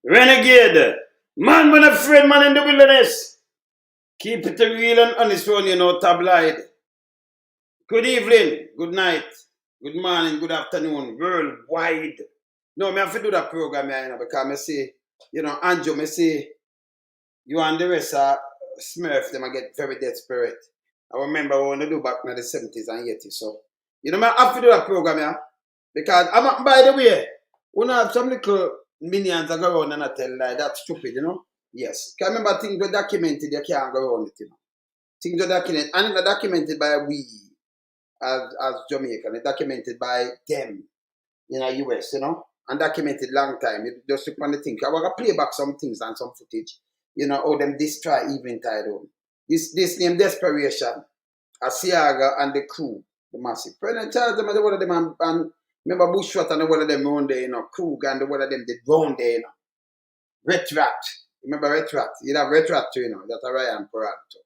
Renegade. Man when a friend man in the wilderness. Keep it real and honest one, you know, tabloid. Good evening, good night, good morning, good afternoon, worldwide. No, me have to do that program here, you know, because me say, you know, Andrew, me say, you and the rest are Smurf, them I get very desperate. I remember what I do back in the 70s and 80s. So, you know, I have to do that program here. Because, by the way, we have some little minions that go around and I tell like that's stupid, you know? Yes. Because remember things were documented, you can't go around it, you know. Things were documented, and they're documented by we as Jamaican, they're documented by them in the US, you know, and documented long time. You just look on the thing. I want to play back some things and some footage, you know, how them destroy Eveningtide home. This name Desperation, Asiaga and the crew, the massive. President Charles, them, the one of them, and remember Bushwater and the one of them round there, you know, Krug and the one of them did round there, you know. Red Rat. Remember Red Rat? You have Red Rat too, you know, that's a Ryan Parato.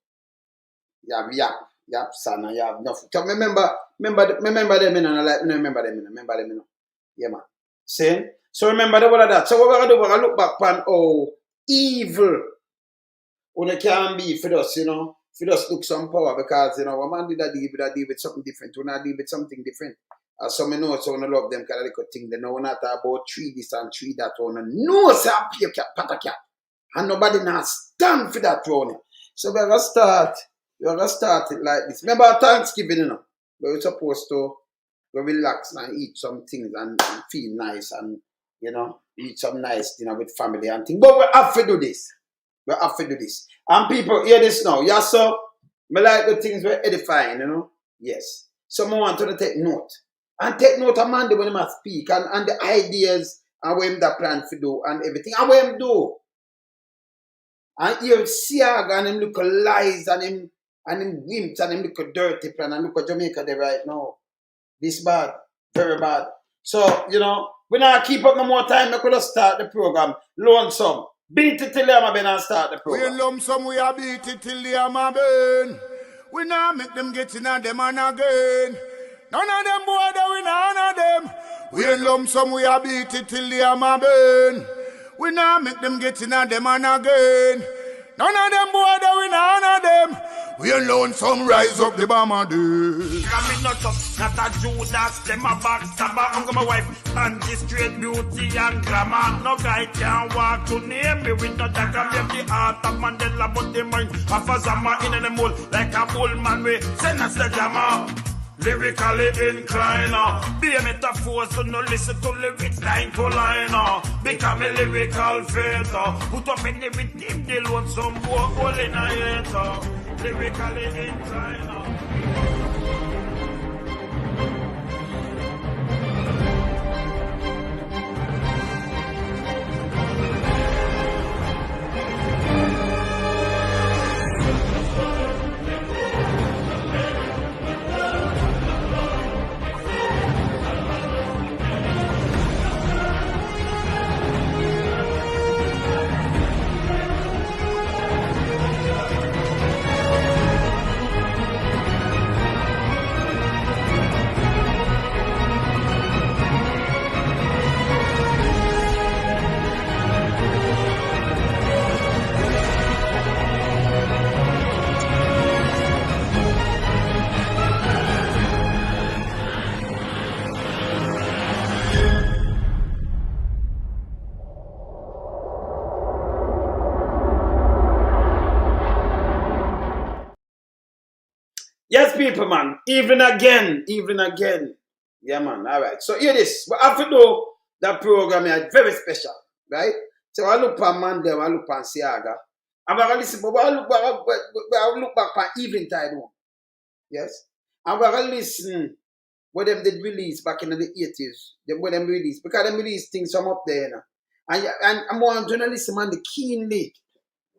You have Yap Son, and you have nothing. So remember them, you know, like, remember them, you know. Yeah, man. See? So remember the one of that. So what we're going to do, we're going to look back on how evil when it can be for us, you know. For us look some power because, you know, a man did a deal with something different. When I deal with something different. As some know, so I love them because they think they know not about 3 this and 3 that one. No, sir, pay cat, pat a cat. And nobody now stand for that one. So we're going to start it like this. Remember Thanksgiving, you know. We're supposed to go relax and eat some things and feel nice and, you know, eat some nice dinner with family and things. But we have to do this. We have to do this. And people hear this now. Yes, so I like the things we're edifying, you know. Yes. Someone want to take note. And take note of Manley when he must speak and the ideas and what him that plan to do and everything. And what him do. And hear Siaga and him look lies and him wimps and him look dirty plan and look at Jamaica there right now. This bad. Very bad. So, you know, we not keep up no more time. We could have start the program. Lonesome. Beat it till the hammer burn and start the program. We lump some, we a beat it till the hammer burn. We not make them get in on them and again. None of them boy that we none of them. We lump some, we a beat it till the hammer burn. We not make them get in on them and again. None of them boy that we none of them. We alone some rise up the bomber dude. I'm not a Judas, them a backstabber. I'm my wife, and this straight beauty and glamour. No guy can walk to name me with no dagger. Maybe the heart of Mandela, but the mind of a Zama in the mold. Like a bull man, we send us the jammer. Lyrically inclined, be a metaphor, so no listen to lyrics line to line. Become a lyrical theater. Put up in the rhythm, they want some more hole in a hater. Lyrically inclined. Yes, people, man. Even again. Yeah, man. All right. So here this. But after do that program is very special, right? So I look at Manley, I look at Siaga. I'm going to listen, but I look back at Eveningtide one. Yes? I'm going to listen what them did release back in the 80s. What them release. Because them release things from up there, you know. And I'm more journalism man, the keenly.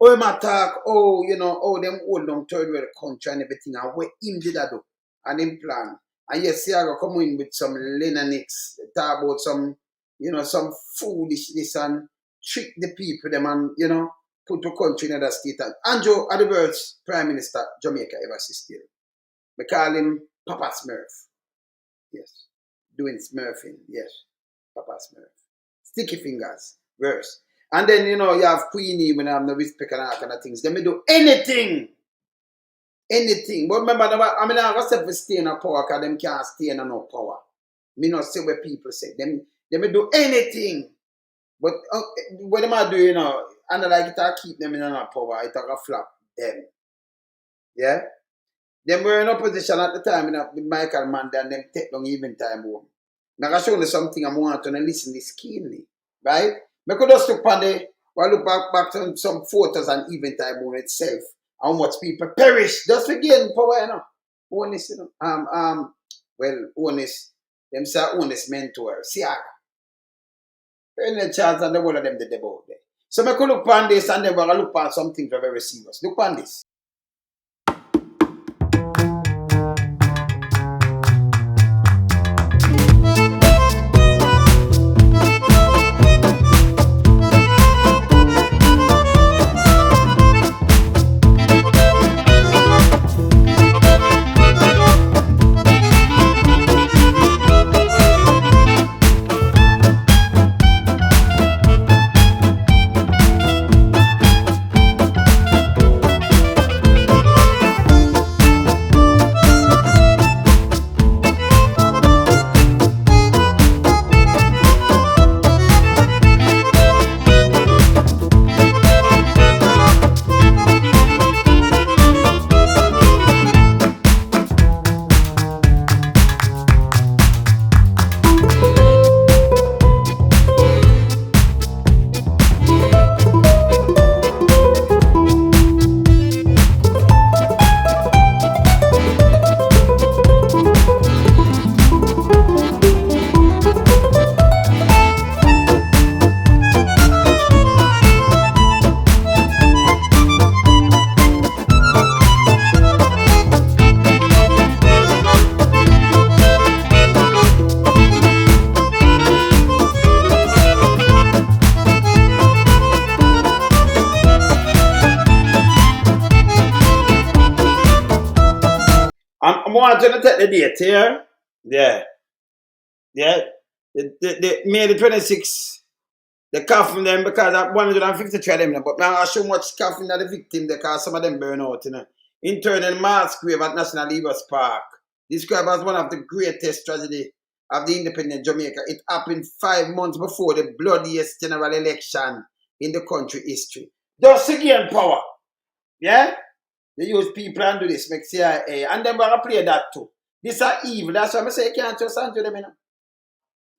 Oh, him attack, oh, you know, oh, them old long third world country and everything, and what him did that do, and him plan. And yes, Siaga come in with some Lennox, talk about some, you know, some foolishness and trick the people, them and, you know, put the country in another state. And Andrew are the world's Prime Minister, Jamaica ever see still. We call him Papa Smurf. Yes. Doing Smurfing, yes. Papa Smurf. Sticky fingers, worse. And then, you know, you have Queenie when I have no respect and all kind of things. They may do anything. Anything. But remember, I mean, I was to stay in a power because them can't stay in no power. Me not say what people say. They may do anything. But what am I doing, you know? And I like it to keep them in no power. It a flop them. Yeah? Them were in opposition at the time, you know, with Michael Manley, and them take long Eveningtide home. Now I show you something I want to listen this keenly. Right? I could just look on the, well, look back to some photos and Eveningtide home itself. How much people perish just for getting power, you know. Honest, you know. Well, honest. Them say honest mentor. See, any chance and the whole of them did about there. So I could look on this and then we're going to look on something very serious. Look on this. I'm wanting to take the date here. Yeah. Yeah. The May the 26th. They coffin them because that 153 of them. But now I show much coffin of the victim because some of them burn out. You know. Internal mass grave at National Leavers Park. Described as one of the greatest tragedy of the independent Jamaica. It happened 5 months before the bloodiest general election in the country history. Just again power. Yeah? They use people and do this, make CIA, and then we're going to play that too. This are evil. That's why I say you can't trust Andrew them, you know.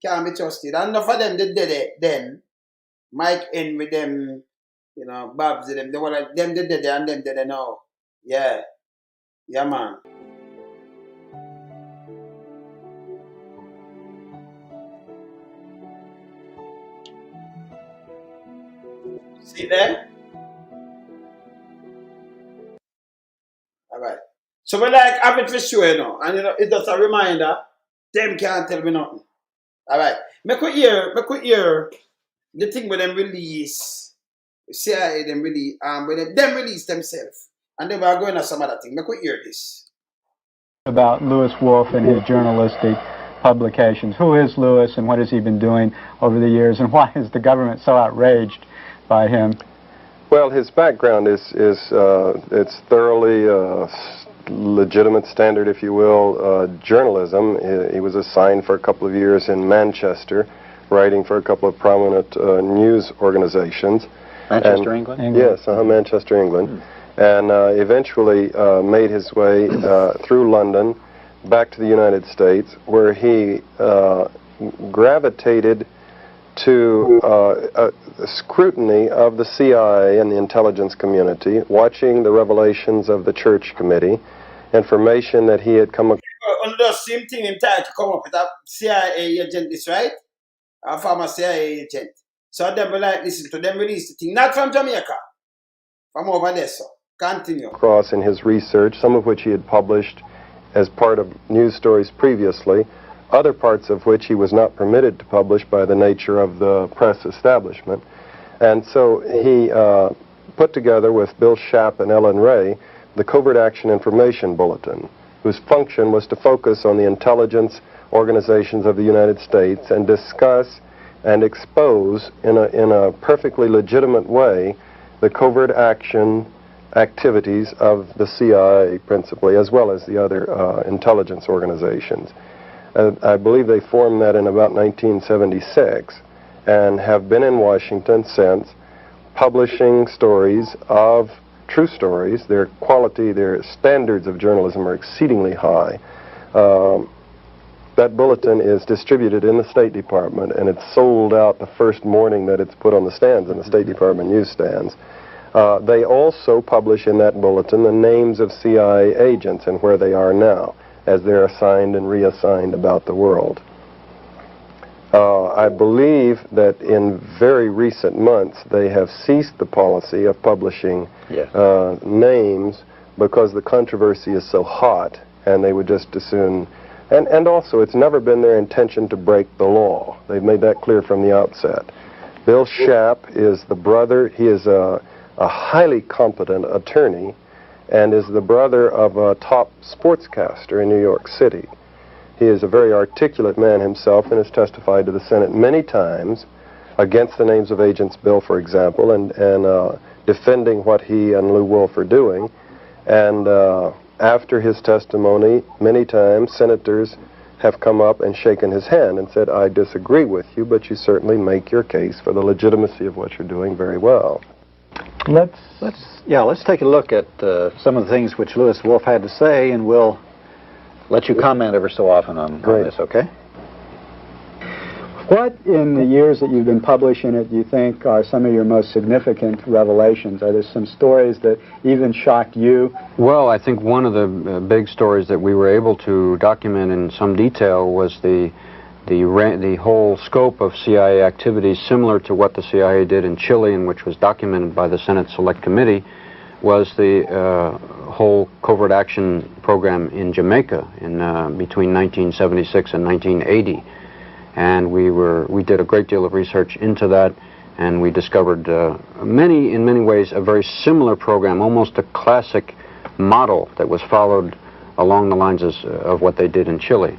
Can't be trusted. And enough of them, they did it then. Mike N with them, you know, Babs with them. They were like, them did it and them did it now. Yeah. Yeah, man. See there? Alright. So we like have it for sure, you know. And you know, it's just a reminder, them can't tell me nothing. Alright. Make we hear the thing with them release. CIA them really when them release themselves. And then we're going to some other thing. Make we hear this. About Lewis Wolf and his journalistic publications. Who is Lewis and what has he been doing over the years, and why is the government so outraged by him? Well, his background is it's thoroughly legitimate standard, if you will, journalism. He was assigned for a couple of years in Manchester, writing for a couple of prominent news organizations. Manchester, England? Yes, Manchester, England. And eventually made his way through London back to the United States, where he gravitated to scrutiny of the CIA and the intelligence community, watching the revelations of the Church Committee, information that he had come across. On the same thing in time to come up with a CIA agent, this right? A former CIA agent. So them will like listen to them release the thing, not from Jamaica, from over there, so continue. Across in his research, some of which he had published as part of news stories previously, other parts of which he was not permitted to publish by the nature of the press establishment. And so he put together with Bill Schapp and Ellen Ray the Covert Action Information Bulletin, whose function was to focus on the intelligence organizations of the United States and discuss and expose in a perfectly legitimate way the covert action activities of the CIA principally, as well as the other intelligence organizations. I believe they formed that in about 1976 and have been in Washington since, publishing stories of true stories. Their quality, their standards of journalism are exceedingly high. That bulletin is distributed in the State Department, and it's sold out the first morning that it's put on the stands in the State Department newsstands. They also publish in that bulletin the names of CIA agents and where they are now, as they're assigned and reassigned about the world. I believe that in very recent months they have ceased the policy of publishing names because the controversy is so hot, and they would just as soon. And also, it's never been their intention to break the law. They've made that clear from the outset. Bill Schaap is the brother. He is a highly competent attorney and is the brother of a top sportscaster in New York City. He is a very articulate man himself and has testified to the Senate many times against the names of Agents Bill, for example, and defending what he and Lew Wolf are doing. And after his testimony, many times senators have come up and shaken his hand and said, I disagree with you, but you certainly make your case for the legitimacy of what you're doing very well. Let's take a look at some of the things which Lewis Wolf had to say, and we'll let you comment ever so often on this, okay? What, in the years that you've been publishing it, do you think are some of your most significant revelations? Are there some stories that even shocked you? Well, I think one of the big stories that we were able to document in some detail was the whole scope of CIA activities, similar to what the CIA did in Chile, and which was documented by the Senate Select Committee, was the whole covert action program in Jamaica in between 1976 and 1980. And we did a great deal of research into that, and we discovered in many ways a very similar program, almost a classic model that was followed along the lines of what they did in Chile,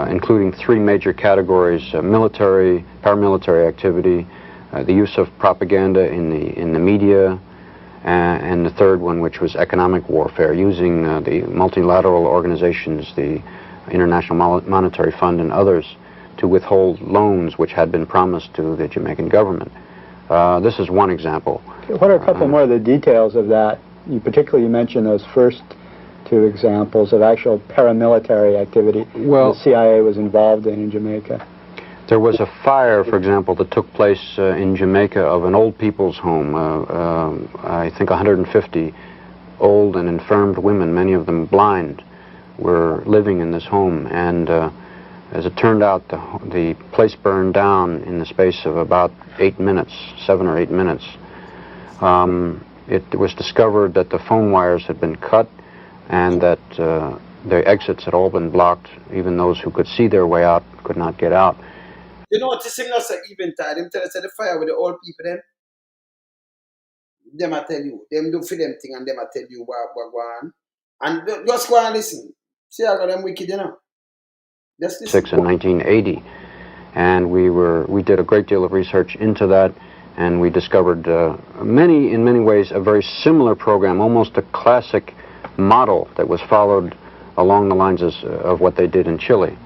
including three major categories: military, paramilitary activity, the use of propaganda in the media, and the third one, which was economic warfare, using the multilateral organizations, the International Monetary Fund and others, to withhold loans which had been promised to the Jamaican government. This is one example. What are a couple more of the details of that? You particularly mentioned those first two examples of actual paramilitary activity the CIA was involved in Jamaica. There was a fire, for example, that took place in Jamaica of an old people's home. I think 150 old and infirmed women, many of them blind, were living in this home. And as it turned out, the place burned down in the space of about 8 minutes, 7 or 8 minutes. It was discovered that the phone wires had been cut and that the exits had all been blocked. Even those who could see their way out could not get out. You notice him not say Eventide. Him tell us the fire with the old people them a tell you. Them do for them thing and them a tell you what go on. And just go and listen. See how them wicked, you know. Just listen. In 1980. And we did a great deal of research into that, and we discovered in many ways a very similar program, almost a classic model that was followed along the lines of what they did in Chile,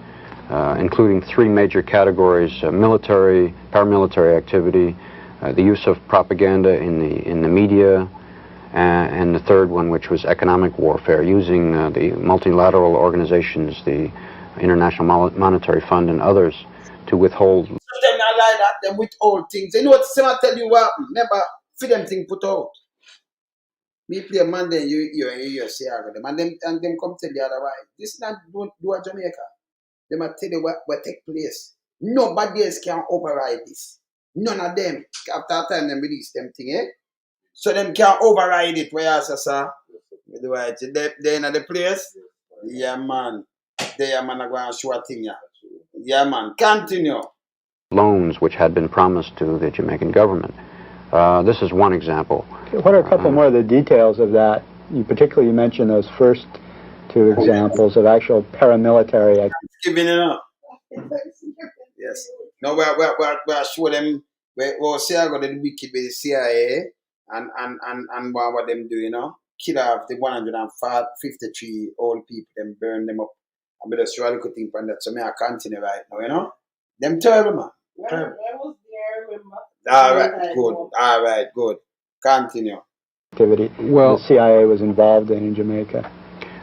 including three major categories: military, paramilitary activity, the use of propaganda in the media, and the third one, which was economic warfare, using the multilateral organizations, the International Monetary Fund and others, to withhold. Them not like that, them withhold things. You know what I tell you what? Remember, for them thing put out. Me play Monday, you see them, and them come tell you otherwise. This not do a Jamaica. They might tell you what take place. Nobody else can override this. None of them. After that time, them release them thing, eh? So them can override it. Where else, sir? Do I? They in the place? Yeah, man. They man are going to show a thing, yeah. Yeah, man. Continue. Loans which had been promised to the Jamaican government. This is one example. What are a couple more of the details of that? You particularly mentioned those first two examples of actual paramilitary activity. Giving it up. Yes. Now we show them where CIA got the wicked with the CIA and what them do, you know. Kill off the 153 old people, them burn them up. I'm just really good thing from that. So I continue right now, you know. Them terrible, man. Terrible. I was there, remember? All right, good. All right, good. Continue. Activity Well, the CIA was involved in Jamaica.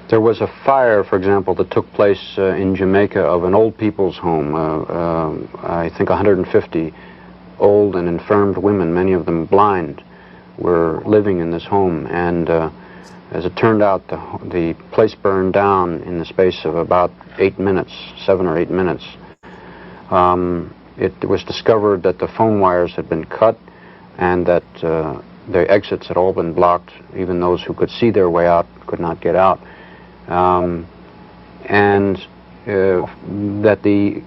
there was a fire, for example, that took place in Jamaica of an old people's home. I think 150 old and infirmed women, many of them blind, were living in this home. And as it turned out, the place burned down in the space of about 8 minutes, 7 or 8 minutes. It was discovered that the phone wires had been cut and that the exits had all been blocked. Even those who could see their way out could not get out. That the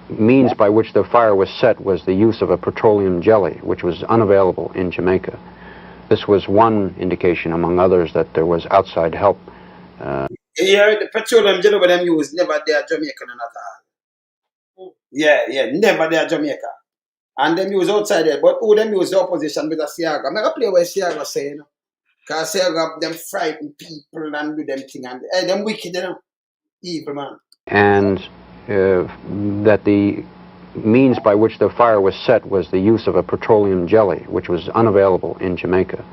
means by which the fire was set was the use of a petroleum jelly, which was unavailable in Jamaica. This was one indication, among others, that there was outside help. Yeah, the petroleum jelly what them use never there Jamaican at all. Yeah, never there Jamaica. And them use outside there, but who them use the opposition with a Siaga? I'm going to play what Siaga say, you know. Because Siaga them frighten people and do them thing and them wicked, you know. Evil, man. And that the means by which the fire was set was the use of a petroleum jelly, which was unavailable in Jamaica.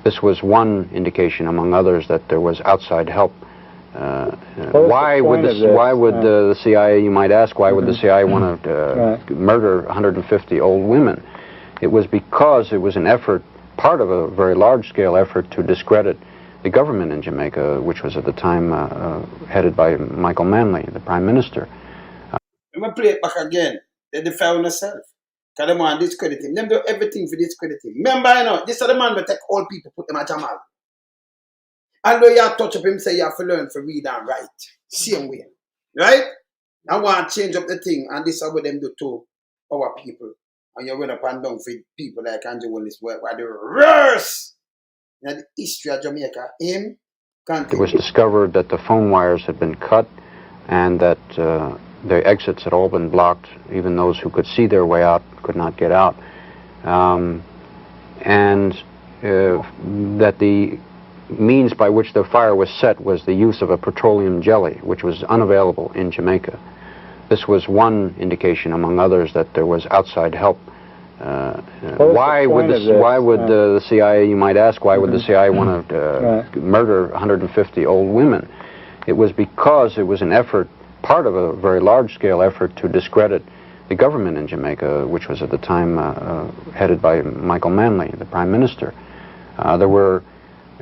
This was one indication, among others, that there was outside help. Why would the CIA, you might ask, why would the CIA want to murder 150 old women? It was because it was an effort, part of a very large-scale effort to discredit the government in Jamaica, which was at the time headed by Michael Manley, the Prime Minister. I'm going to play it back again. They defend themselves. Because they want to discredit him. They do everything for discredit him. Remember, you know, this is the man who take old people, put them at Jamal. And though you have touch up him, say you have to learn to read and write. Same way. Right? I want to change up the thing, and this is what them do to our people. And you went up and down for people like Andrew Willis, where the worst in the history of Jamaica. Him It was discovered that the phone wires had been cut and that the exits had all been blocked. Even those who could see their way out could not get out. That the means by which the fire was set was the use of a petroleum jelly, which was unavailable in Jamaica. This was one indication, among others, that there was outside help. Why would the CIA, you might ask, why would the CIA want to murder 150 old women? It was because it was an effort, part of a very large-scale effort to discredit the government in Jamaica, which was at the time headed by Michael Manley, the Prime Minister. There were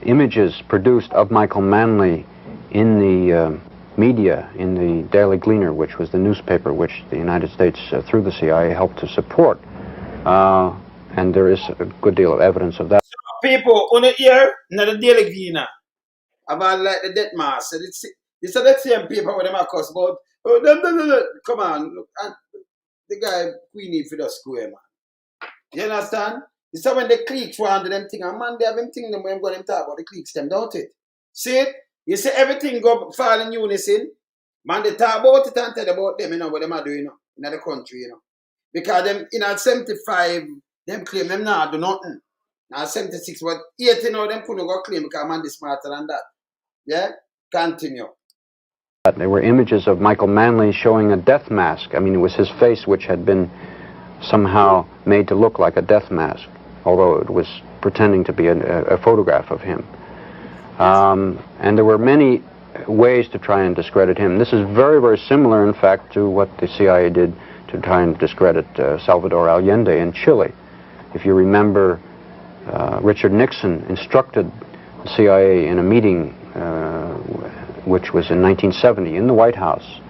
images produced of Michael Manley in the media, in the Daily Gleaner, which was the newspaper which the United States, through the CIA, helped to support. And there is a good deal of evidence of that. People on the ear, not the Daily Gleaner, about like the death mass. This is the same paper where they are cuss about. Come on, look, and the guy Queenie for the square, man. You understand? It's when the cliques want them thing, and man, they have them thing them when them talk about the cliques them, don't it? See it? You see everything go fall in unison. Man, they talk about it and tell about them, you know, what them are doing, you know, in the country, you know. Because them in 75, them claim them not do nothing. Now 76, but 80 now them couldn't go claim because man is smarter than that. Yeah? Continue. There were images of Michael Manley showing a death mask. I mean, it was his face which had been somehow made to look like a death mask, although it was pretending to be a photograph of him. And there were many ways to try and discredit him. This is very, very similar, in fact, to what the CIA did to try and discredit Salvador Allende in Chile. If you remember, Richard Nixon instructed the CIA in a meeting which was in 1970 in the White House,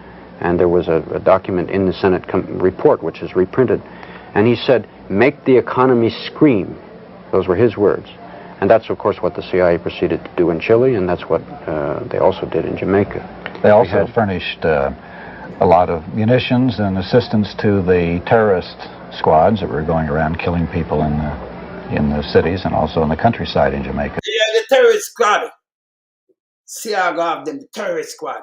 and there was a document in the Senate report which is reprinted, and he said, "Make the economy scream." Those were his words. And that's, of course, what the CIA proceeded to do in Chile, and that's what they also did in Jamaica. They also furnished a lot of munitions and assistance to the terrorist squads that were going around killing people in the cities and also in the countryside in Jamaica. Yeah, the terrorist squad. CIA have them, the terrorist squad.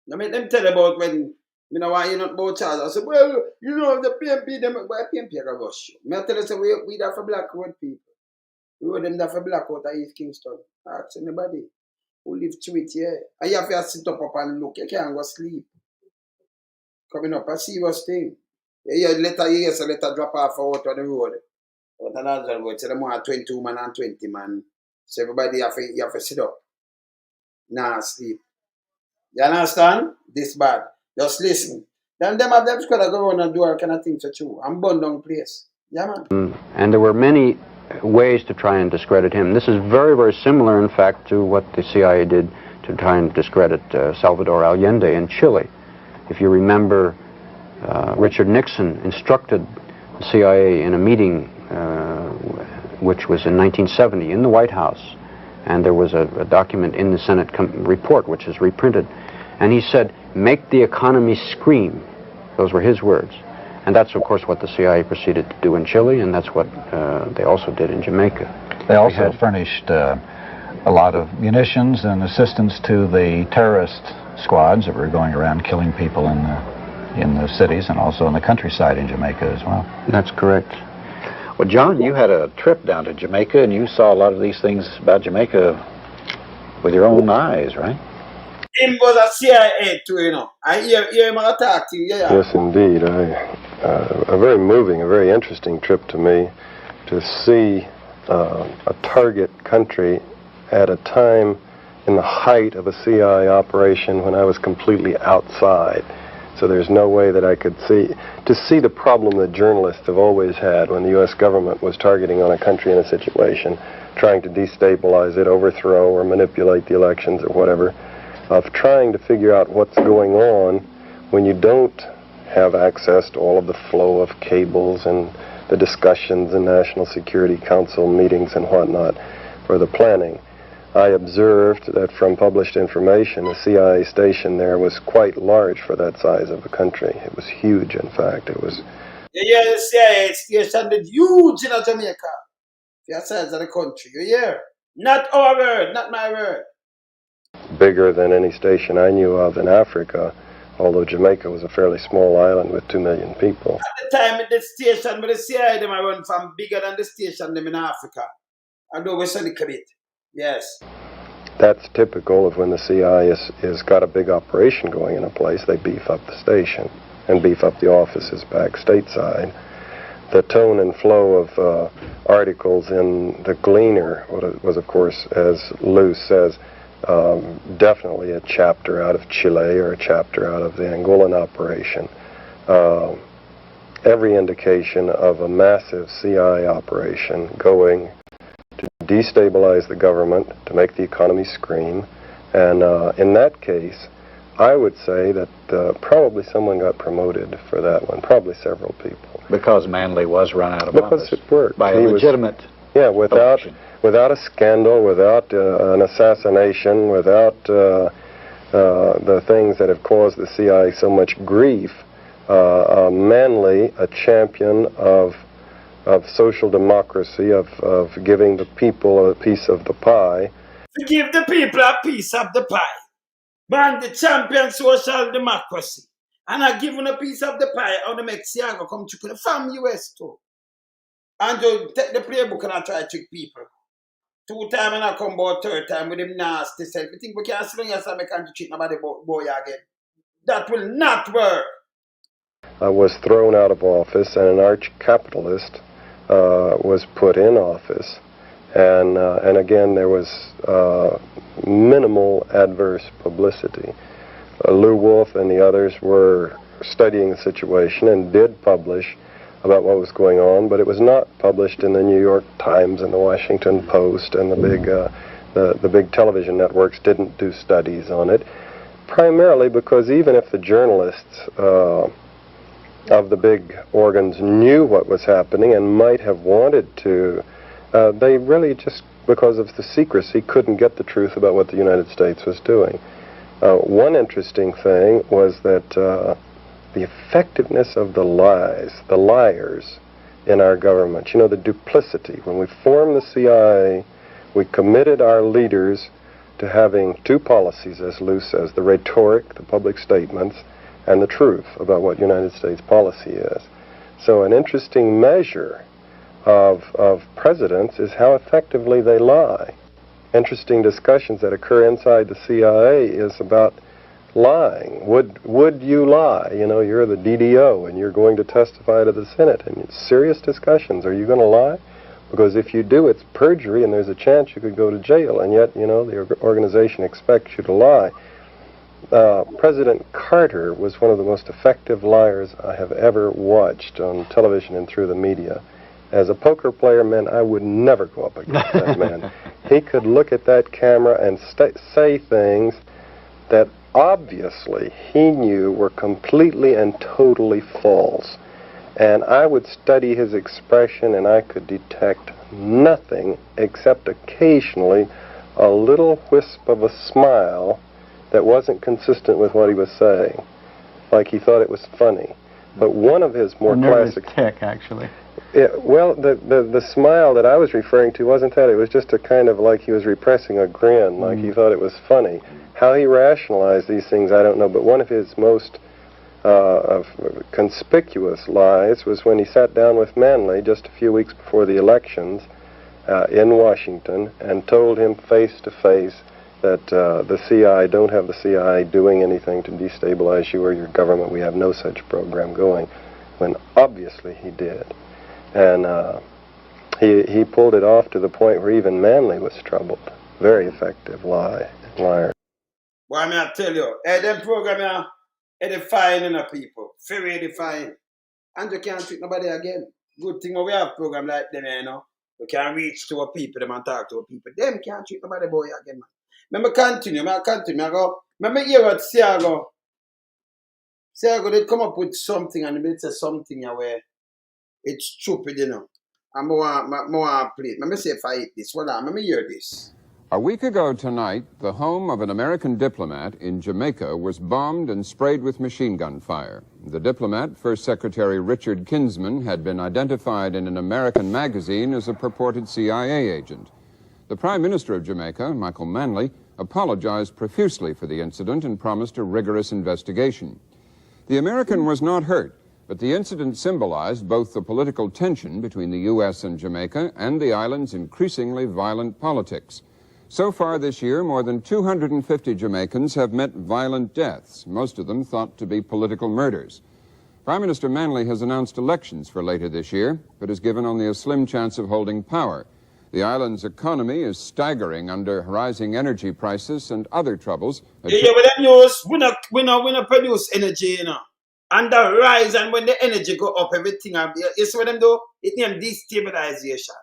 Let me tell you about when Me no want you not about charge. I said, well, you know, the PMP, them, why PMP are rush you? Me I tell you, say, we there for black road people. We were them there for black out of East Kingston. Ask anybody who live through it, yeah. And you have to sit up and look. You can't go sleep. Coming up, a serious thing. You hear a letter drop off out on the road. Out on the road, say them want 22 man and 20 man. So everybody you have to sit up. Nah, sleep. You understand? This bad. Just listen. Then them have them squad go around and do all kind of things to you. And burn down place. Yeah, man. And there were many ways to try and discredit him. This is very, very similar, in fact, to what the CIA did to try and discredit Salvador Allende in Chile. If you remember, Richard Nixon instructed the CIA in a meeting which was in 1970 in the White House, and there was a document in the Senate report which is reprinted, and he said, "Make the economy scream." Those were his words. And that's, of course, what the CIA proceeded to do in Chile, and that's what they also did in Jamaica. They also furnished a lot of munitions and assistance to the terrorist squads that were going around killing people in the cities and also in the countryside in Jamaica as well. That's correct. Well, John, you had a trip down to Jamaica, and you saw a lot of these things about Jamaica with your own eyes, right? Him was a CIA too, you know. I hear him attack to you, yeah. Yes, indeed. A very moving, a very interesting trip to me to see a target country at a time in the height of a CIA operation when I was completely outside. So there's no way that I could see the problem that journalists have always had when the U.S. government was targeting on a country in a situation, trying to destabilize it, overthrow or manipulate the elections or whatever, of trying to figure out what's going on when you don't have access to all of the flow of cables and the discussions in National Security Council meetings and whatnot for the planning. I observed that from published information, the CIA station there was quite large for that size of a country. It was huge, in fact. It was... Yeah, the CIA station is huge in Jamaica. The size of the country, you hear? Not our word, not my word. Bigger than any station I knew of in Africa, although Jamaica was a fairly small island with 2 million people. At the time, the station with the CIA, them I run from bigger than the station them in Africa. And over Seneca. Yes. That's typical of when the CIA has got a big operation going in a place. They beef up the station and beef up the offices back stateside. The tone and flow of articles in the Gleaner was, of course, as Lou says, definitely a chapter out of Chile or a chapter out of the Angolan operation. Every indication of a massive CIA operation going to destabilize the government, to make the economy scream. And in that case, I would say that probably someone got promoted for that one, probably several people. Because Manley was run out of office. Because it worked. By a legitimate without a scandal, without an assassination, without the things that have caused the CIA so much grief, Manley, a champion of social democracy, of giving the people a piece of the pie. To give the people a piece of the pie. Man, the champion social democracy. And I give them a piece of the pie, how the Mexico come to from US too. And you take the playbook and I try to trick people. 2 times and I come about 3rd time with him nasty self. You think we can sit down here and make country treat nobody boy again? That will not work. I was thrown out of office, and an arch capitalist was put in office, and again there was minimal adverse publicity. Lou Wolfe and the others were studying the situation and did publish about what was going on, but it was not published in the New York Times and the Washington Post, and the big television networks didn't do studies on it, primarily because even if the journalists of the big organs knew what was happening and might have wanted to, they really just, because of the secrecy, couldn't get the truth about what the United States was doing. One interesting thing was that the effectiveness of the liars in our government, you know, the duplicity. When we formed the CIA, we committed our leaders to having 2 policies, as Lou says, the rhetoric, the public statements, and the truth about what United States policy is. So an interesting measure of presidents is how effectively they lie. Interesting discussions that occur inside the CIA is about lying. Would you lie? You know, you're the DDO and you're going to testify to the Senate, and it's serious discussions. Are you going to lie? Because if you do, it's perjury and there's a chance you could go to jail, and yet, you know, the organization expects you to lie. President Carter was one of the most effective liars I have ever watched on television and through the media. As a poker player, man, I would never go up against that man. He could look at that camera and say things that obviously he knew were completely and totally false. And I would study his expression and I could detect nothing except occasionally a little wisp of a smile that wasn't consistent with what he was saying, like he thought it was funny. But one of his more classic tick, actually. Yeah, well, the smile that I was referring to wasn't that. It was just a kind of like he was repressing a grin, like he thought it was funny. How he rationalized these things, I don't know. But one of his most conspicuous lies was when he sat down with Manley just a few weeks before the elections in Washington and told him face to face that the CIA, don't have the CIA doing anything to destabilize you or your government. We have no such program going, when obviously he did. And he pulled it off to the point where even Manley was troubled. Very effective liar. Well, I mean, I tell you, them program edifying in the people, very edifying. And you can't treat nobody again. Good thing we have program like them, you know. We can reach to our people, them and talk to our people. Them can't treat nobody boy again, man. Remember continue, I go, remember hear what Siago did come up with something and they say something where it's stupid, you know. And more play it. Let me say if I eat this. Hold on, let me hear this. A week ago tonight, the home of an American diplomat in Jamaica was bombed and sprayed with machine gun fire. The diplomat, First Secretary Richard Kinsman, had been identified in an American magazine as a purported CIA agent. The Prime Minister of Jamaica, Michael Manley, apologized profusely for the incident and promised a rigorous investigation. The American was not hurt, but the incident symbolized both the political tension between the U.S. and Jamaica and the island's increasingly violent politics. So far this year, more than 250 Jamaicans have met violent deaths, most of them thought to be political murders. Prime Minister Manley has announced elections for later this year, but is given only a slim chance of holding power. The island's economy is staggering under rising energy prices and other troubles. Yeah, with them news, we not produce energy, you know. And the rise, and when the energy go up, everything, you see what them do? It named destabilization.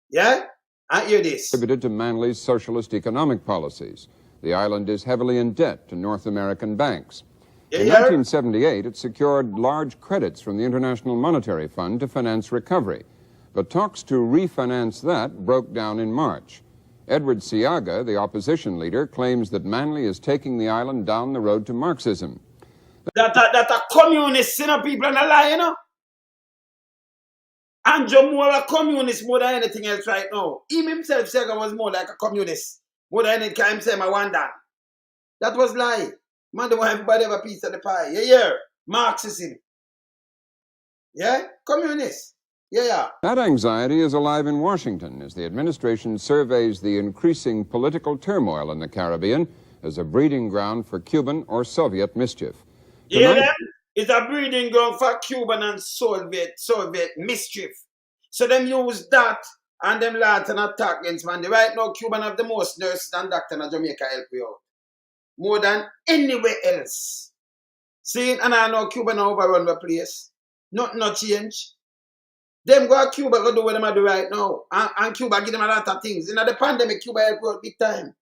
Yeah? I hear this. Attributed to Manley's socialist economic policies. The island is heavily in debt to North American banks. In 1978, it secured large credits from the International Monetary Fund to finance recovery. But talks to refinance that broke down in March. Edward Siaga, the opposition leader, claims that Manley is taking the island down the road to Marxism. That a communist, you know, people, and a lie, you know. Andrew more a communist more than anything else right now. He himself said I was more like a communist. More than any time say I want that. That was lie. Man, they want everybody have a piece of the pie. Yeah. Marxism. Yeah? Communist. Yeah. That anxiety is alive in Washington as the administration surveys the increasing political turmoil in the Caribbean as a breeding ground for Cuban or Soviet mischief. Yeah, it's a breeding ground for Cuban and Soviet mischief. So them use that and them launch an attack against man. Right now, Cuban have the most nurses and doctors in Jamaica help you out. More than anywhere else. See, and I know Cuban overrun the place. Nothing no change. Them go to Cuba go do what them do right now. And Cuba give them a lot of things. In the pandemic, Cuba help out big time.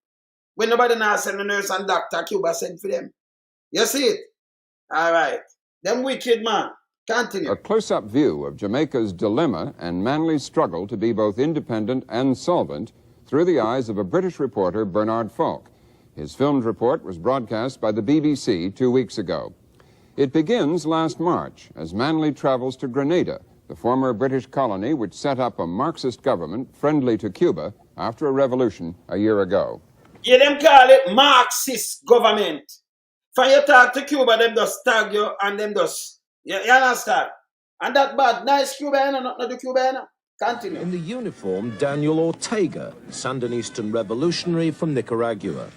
When nobody now send a nurse and doctor, Cuba send for them. You see it? All right. Them wicked man. Continue. A close-up view of Jamaica's dilemma and Manley's struggle to be both independent and solvent through the eyes of a British reporter, Bernard Falk. His filmed report was broadcast by the BBC 2 weeks ago. It begins last March as Manley travels to Grenada, the former British colony which set up a Marxist government friendly to Cuba after a revolution a year ago. Yeah, them call it Marxist government. When you talk to Cuba, them just tag you and them just, you understand? And that bad, nice Cuba, you know, not the Cuba, you know. Continue. In the uniform, Daniel Ortega, Sandinistan revolutionary from Nicaragua.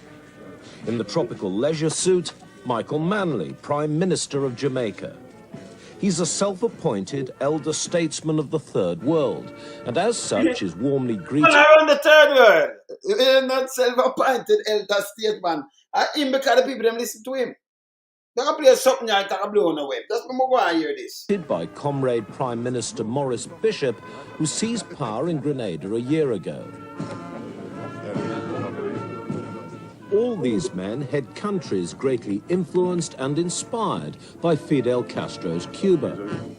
In the tropical leisure suit, Michael Manley, Prime Minister of Jamaica. He's a self-appointed elder statesman of the Third World, and as such is warmly greeted... Well, around the Third World, he's not self-appointed elder statesman. Him because the people them listen to him. They can play something like that blown away. Just go and hear this. ...by Comrade Prime Minister Maurice Bishop, who seized power in Grenada a year ago. All these men head countries greatly influenced and inspired by Fidel Castro's Cuba.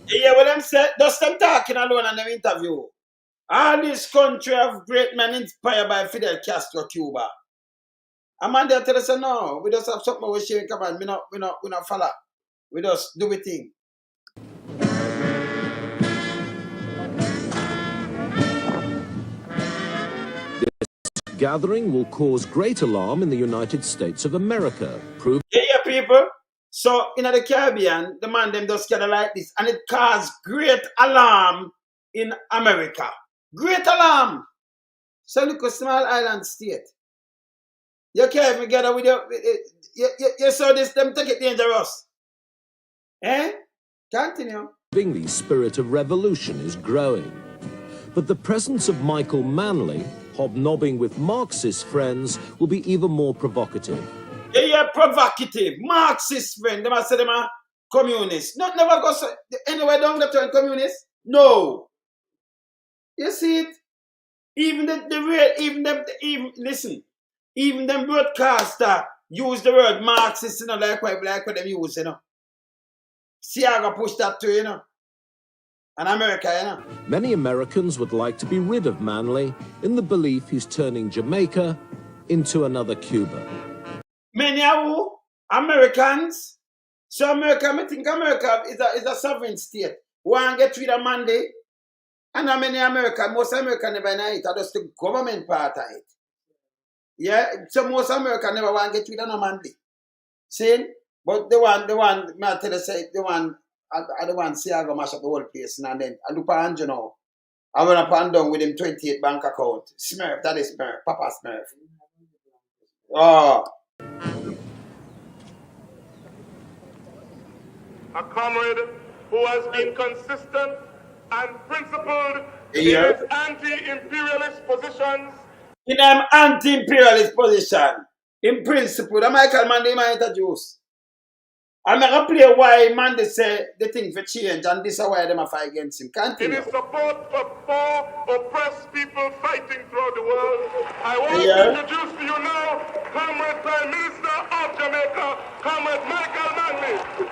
Yeah, what them said, just them talking alone in the interview. All this country of great men inspired by Fidel Castro, Cuba. A man there tell us, no, we just have something we share, come on, we not follow. We just do we thing. Gathering will cause great alarm in the United States of America. Yeah, people. So, in the Caribbean, the man them just gather like this, and it caused great alarm in America. Great alarm. So, look a small island state. You can't even gather with your... You saw this, them take it dangerous. Eh? Continue. The spirit of revolution is growing. But the presence of Michael Manley, hobnobbing with Marxist friends, will be even more provocative. Yeah, provocative. Marxist friend. They must say them are communists. Not never go so anywhere down the turn communists. No. You see it? Even listen. Even them broadcaster use the word Marxist, you know, like what them use, you know. See, I got push that to, you know. And America, you know. Many Americans would like to be rid of Manley in the belief he's turning Jamaica into another Cuba. Many are Americans. So America, I think America is a sovereign state. One get rid of Manley. And how many Americans, most Americans never know it, are just the government part of it. Yeah, so most Americans never want to get rid of no Manley. See? But the one, may I tell you, say, the one see I go mash up the whole place, and then I look at you know, I went up and down with him 28 bank account. Smurf, that is Smurf, Papa Smurf. Oh. A comrade who has been consistent and principled in Yeah. his anti-imperialist positions. In an anti-imperialist position, in principle, the Michael Manley might introduce. I'm going to play why Manley say the thing for change, and this is why they fight against him. Continue. In his support for poor, oppressed people fighting throughout the world, I want to introduce to you now, Comrade Prime Minister of Jamaica, Comrade Michael Manley.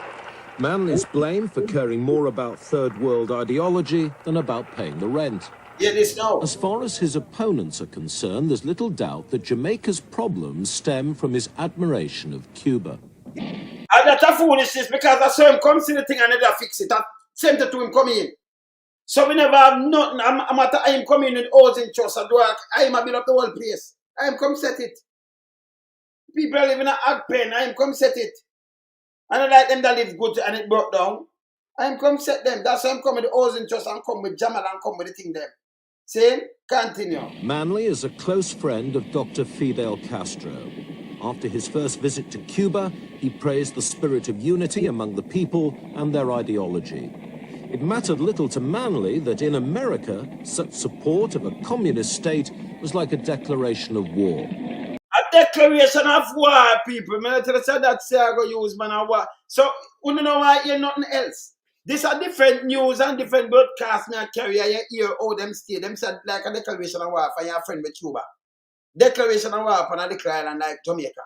Manley's blamed for caring more about Third World ideology than about paying the rent. Yeah, this now. As far as his opponents are concerned, there's little doubt that Jamaica's problems stem from his admiration of Cuba. And that's a foolishness because I saw him come see the thing and never fix it. I sent it to him come in. So we never have nothing. I'm at him come in with housing trust. I am build up the whole place. I am come set it. People are living in a pen. I am come set it. And I like them that live good and it broke down. I am come set them. That's why I'm coming with the housing trust and come with Jamal and come with the thing them. See? Continue. Manley is a close friend of Dr. Fidel Castro. After his first visit to Cuba, he praised the spirit of unity among the people and their ideology. It mattered little to Manley that in America, such support of a communist state was like a declaration of war. A declaration of war, people. I tell you that say I go use man of war. So, you know why you hear nothing else? These are different news and different broadcasts me carry. You hear how them stay. Them said like a declaration of war for your friend with Cuba. Declaration of war on a declaration island like Jamaica.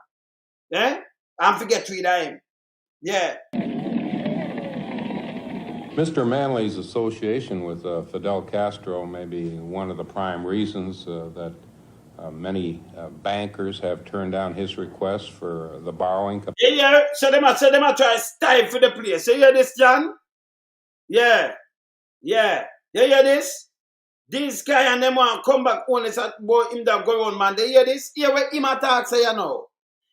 Eh? And forget to read him. Yeah. Mr. Manley's association with Fidel Castro may be one of the prime reasons that many bankers have turned down his request for the borrowing capacity. Yeah, so they must try to stifle the place. You hear this, John? Yeah. You hear this? This guy and them want to come back only so boy him that go on, man. They hear this? Hear what him attack say, you know.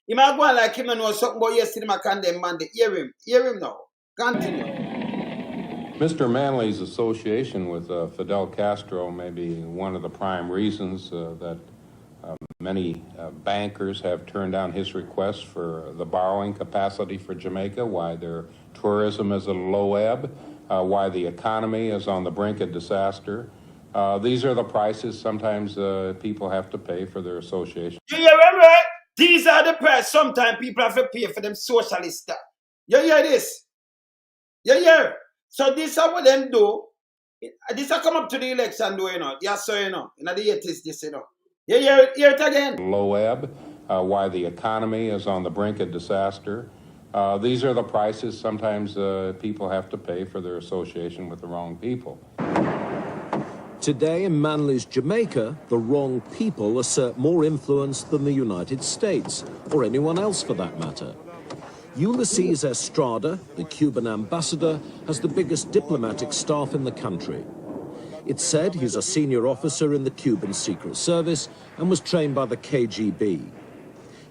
He might go on like him and know something about yesterday, I condemn Monday. Hear him now. Continue. Mr. Manley's association with Fidel Castro may be one of the prime reasons that many bankers have turned down his requests for the borrowing capacity for Jamaica, why their tourism is at a low ebb, why the economy is on the brink of disaster. These are the prices sometimes people have to pay for their association. You hear him, right? These are the prices sometimes people have to pay for them socialist stuff. You hear this? You hear? So this is what them do. This will come up to the election, do you know? Yes, sir, you know. In the 80s, this, you know. You hear it again? Low ebb, why the economy is on the brink of disaster. These are the prices sometimes people have to pay for their association with the wrong people. Today in Manley's Jamaica, the wrong people assert more influence than the United States, or anyone else for that matter. Ulysses Estrada, the Cuban ambassador, has the biggest diplomatic staff in the country. It's said he's a senior officer in the Cuban Secret Service and was trained by the KGB.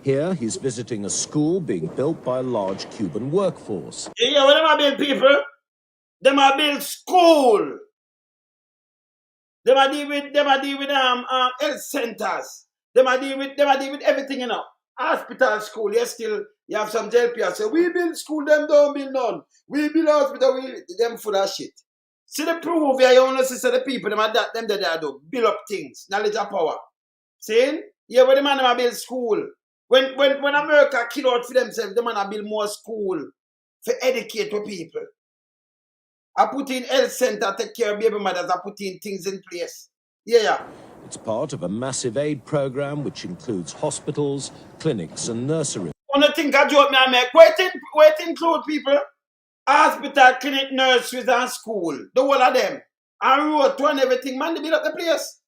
Here, he's visiting a school being built by a large Cuban workforce. Yeah, what them are build people? Them are build school. Them are deal with health centers. Them are deal with everything, you know. Hospital, school, you have some JLP say, we build school, them don't build none. We build hospital, them full of shit. See the proof here, you want to see the people, them that do, build up things, knowledge and power. See? Yeah, when the man build school. When America kill out for themselves, the man build more school for educate the people. I put in health center, take care of baby mothers, I put in things in place. Yeah. It's part of a massive aid program which includes hospitals, clinics and nurseries. One thing I joke me I make, where it include people? Hospital, clinic, nurseries and school. The whole of them. And road to and everything, man, they build up the place.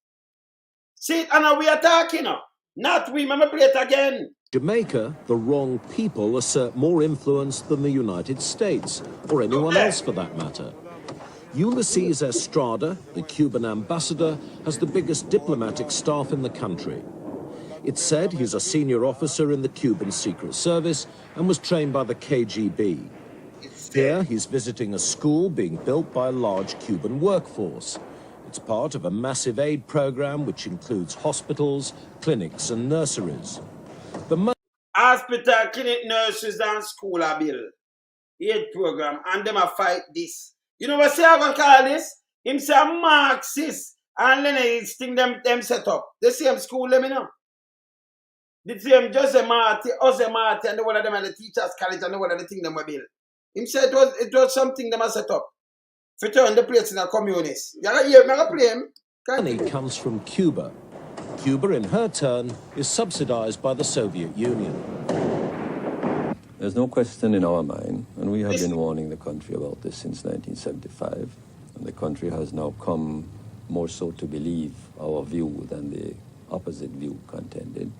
See, and we are talking now. Not we, man, play it again. Jamaica, the wrong people assert more influence than the United States, or anyone else for that matter. Ulysses Estrada, the Cuban ambassador, has the biggest diplomatic staff in the country. It's said he's a senior officer in the Cuban Secret Service and was trained by the KGB. Here, he's visiting a school being built by a large Cuban workforce. It's part of a massive aid program which includes hospitals, clinics and nurseries. Hospital, clinic, nurses and school are built. Aid program, and them a fight this. You know what say I gonna call this? Him say a Marxist and Leninist thing them set up. The same school, let me know. The same Jose Marti, and the one of them at the teachers' college and the one of the thing them were built. Him said it was something them a set up. For turn the place in a communist. You gotta hear me, I gotta play him. Money comes from Cuba. Cuba, in her turn, is subsidized by the Soviet Union. There's no question in our mind, and we have been warning the country about this since 1975, and the country has now come more so to believe our view than the opposite view contended,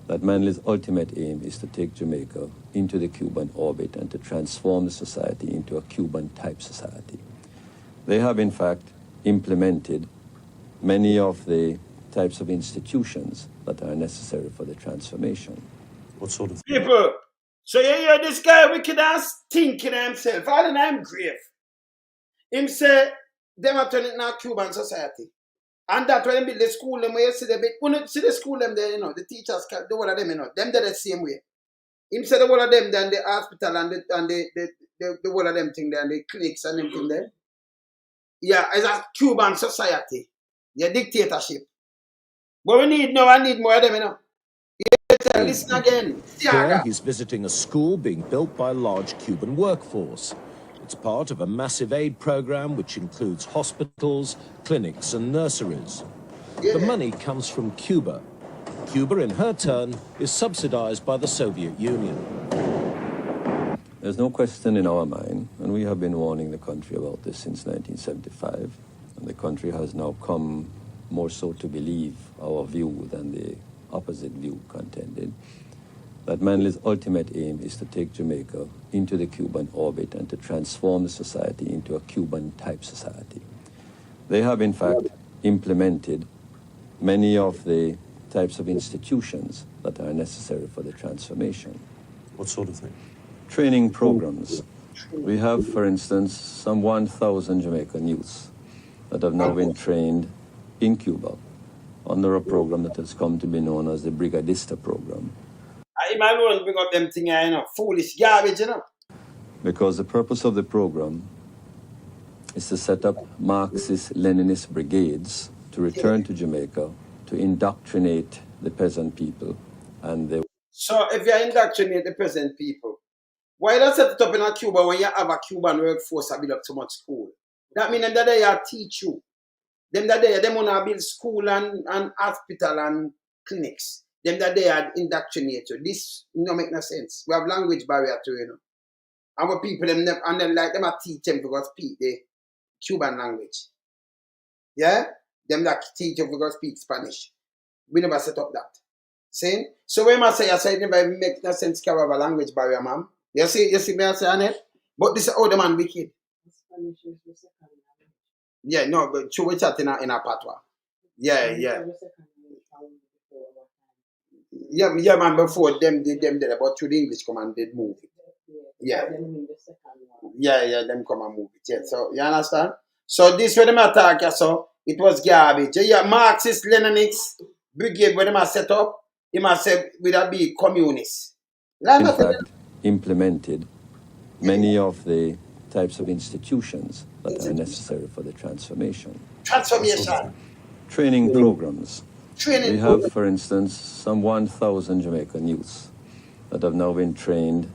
that Manley's ultimate aim is to take Jamaica into the Cuban orbit and to transform the society into a Cuban-type society. They have, in fact, implemented many of the types of institutions that are necessary for the transformation. What sort of people? So you hear this guy wicked ass thinking himself, all in him grave. Him say, them are turning now Cuban society. And that when they build the school, them where you see the school them there, you know, the teachers, the one of them, you know, them they're the same way. Him say the one of them then the hospital and the one of them thing there, and the clinics and them thing there. Yeah, it's a Cuban society. Yeah, dictatorship. But I need more of them, you know. Yeah, listen again. Here, he's visiting a school being built by a large Cuban workforce. It's part of a massive aid program which includes hospitals, clinics and nurseries. The money comes from Cuba. Cuba, in her turn, is subsidized by the Soviet Union. There's no question in our mind, and we have been warning the country about this since 1975, and the country has now come more so to believe our view than the opposite view contended, that Manley's ultimate aim is to take Jamaica into the Cuban orbit and to transform the society into a Cuban-type society. They have, in fact, implemented many of the types of institutions that are necessary for the transformation. What sort of thing? Training programs. We have, for instance, some 1,000 Jamaican youths that have now been trained in Cuba under a program that has come to be known as the Brigadista program. I might want to bring up them things, you know, foolish garbage, you know. Because the purpose of the program is to set up Marxist-Leninist brigades to return to Jamaica to indoctrinate the peasant people and the... So if you indoctrinate the peasant people, why not set it up in Cuba when you have a Cuban workforce that build up so much school? That means that they teach you. Them that they want to build school and hospital and clinics. Them that they indoctrinate you. This no make no sense. We have language barrier too, you know. Our people them and then like them a teach them to speak the Cuban language. Yeah? Them that teach you to speak Spanish. We never set up that. See? So when I say it never even make no sense to have a language barrier, ma'am. You see me I say on But this is how the man wicked. Spanish is the second language. Yeah, no, but we chat in a patois. Yeah. Yeah, man, before them did, but through the English come and did move it. Yeah. Yeah, them come and move it. Yeah, so you understand? So this when them attack, so it was garbage. Yeah, Marxist Leninist brigade when them set up, he must say with a big communist. In fact, implemented many of the types of institutions that are necessary for the transformation. Transformation. Training programs. Training We have, for instance, some 1,000 Jamaican youths that have now been trained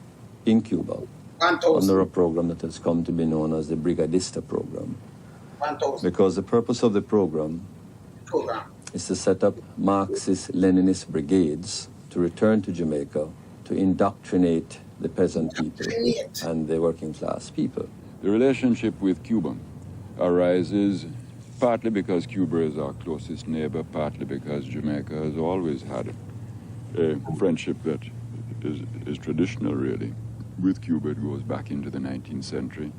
in Cuba 1,000. under a program that has come to be known as the Brigadista program. 1,000. Because the purpose of the program is to set up Marxist-Leninist brigades to return to Jamaica to indoctrinate the peasant people and the working class people. The relationship with Cuba arises partly because Cuba is our closest neighbor, partly because Jamaica has always had a friendship that is traditional, really. With Cuba, it goes back into the 19th century.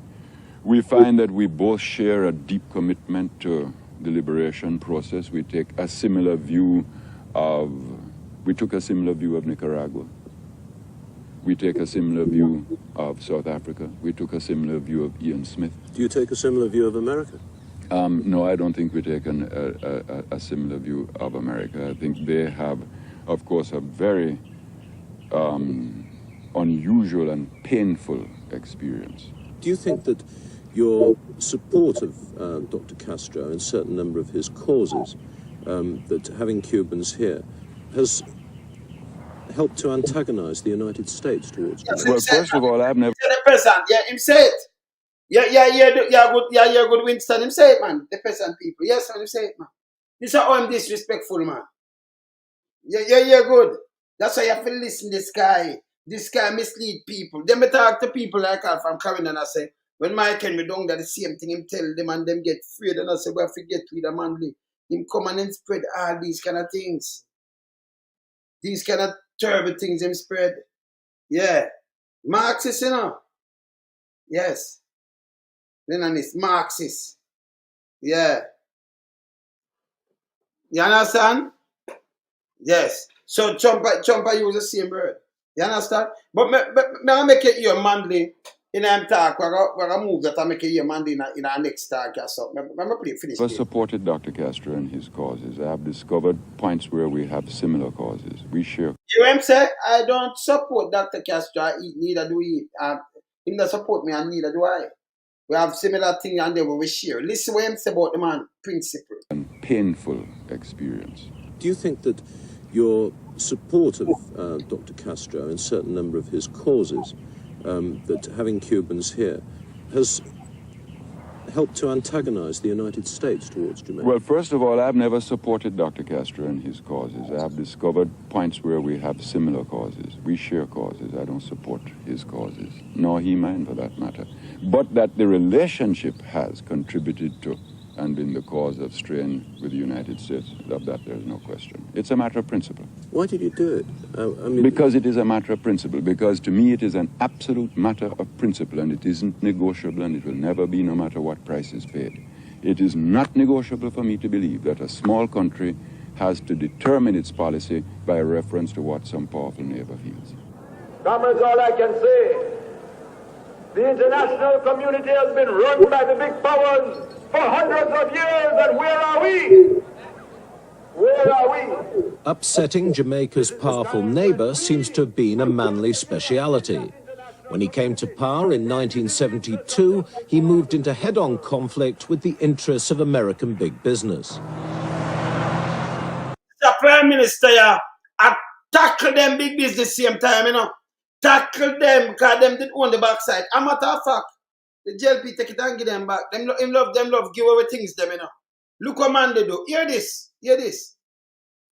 We find that we both share a deep commitment to the liberation process. We took a similar view of Nicaragua. We take a similar view of South Africa. We took a similar view of Ian Smith. Do you take a similar view of America? No, I don't think we take a similar view of America. I think they have, of course, a very unusual and painful experience. Do you think that your support of Dr. Castro and a certain number of his causes, that having Cubans here, has helped to antagonize the United States towards Jamaica? Well, first of all, I've never... The peasant, yeah, him say it. Yeah, good Winston, him say it, man. The peasant people. Yes, man, him say it, man. This is how I'm disrespectful, man. Yeah, good. That's why you have to listen to this guy. This guy mislead people. Then me talk to people like that from Caribbean and I say, when Mike and me down there, the same thing, him tell them and them get afraid and I say, well, forget with the Manley. Him come and him spread all these kind of things. These kind of terrible things him spread. Yeah. Marxist, you know. Yes. Leninist, Marxist. Yeah. You understand? Yes. So Chompa use the same word. You understand? But I make it your Manley in a talk where I move that I make it your Manley in our next talk or something. I'm finish. I've supported Dr. Castro and his causes. I have discovered points where we have similar causes. We share. You know what I'm saying? I don't support Dr. Castro, neither do he. Him not support me and neither do I. We have similar things and then we share. Listen what him say about the man principle. And painful experience. Do you think that your support of Dr. Castro and a certain number of his causes, that having Cubans here, has helped to antagonize the United States towards Jamaica? Well, first of all, I've never supported Dr. Castro and his causes. I have discovered points where we have similar causes. We share causes. I don't support his causes, nor he mine for that matter. But that the relationship has contributed to and been the cause of strain with the United States, of that there's no question. It's a matter of principle. Why did you do it? Because it is a matter of principle. Because to me it is an absolute matter of principle, and it isn't negotiable, and it will never be, no matter what price is paid. It is not negotiable for me to believe that a small country has to determine its policy by reference to what some powerful neighbor feels. Comrades, all I can say, the international community has been run by the big powers for hundreds of years, and where are we? Where are we? Upsetting Jamaica's powerful neighbour seems to have been a Manley speciality. When he came to power in 1972, he moved into head-on conflict with the interests of American big business. The Prime Minister, yeah, I tackle them big business same time, you know. Tackle them because them didn't own the backside. A matter of fact, the JLP take it and give them back. Them love give away things them, you know. Look what man they do. Hear this, hear this.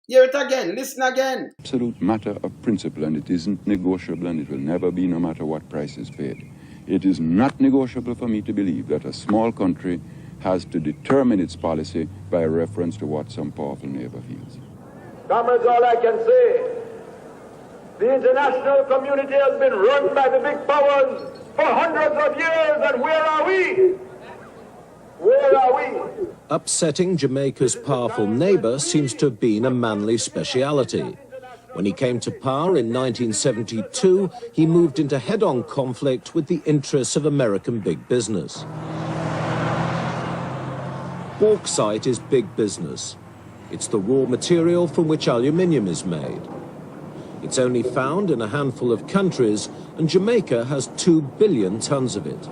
Hear it again, listen again. Absolute matter of principle, and it isn't negotiable, and it will never be, no matter what price is paid. It is not negotiable for me to believe that a small country has to determine its policy by reference to what some powerful neighbor feels. Comrades, all I can say, the international community has been run by the big powers for hundreds of years, and where are we? Where are we? Upsetting Jamaica's powerful neighbour seems to have been a Manley speciality. When he came to power in 1972, he moved into head-on conflict with the interests of American big business. Bauxite is big business. It's the raw material from which aluminium is made. It's only found in a handful of countries, and Jamaica has 2 billion tons of it.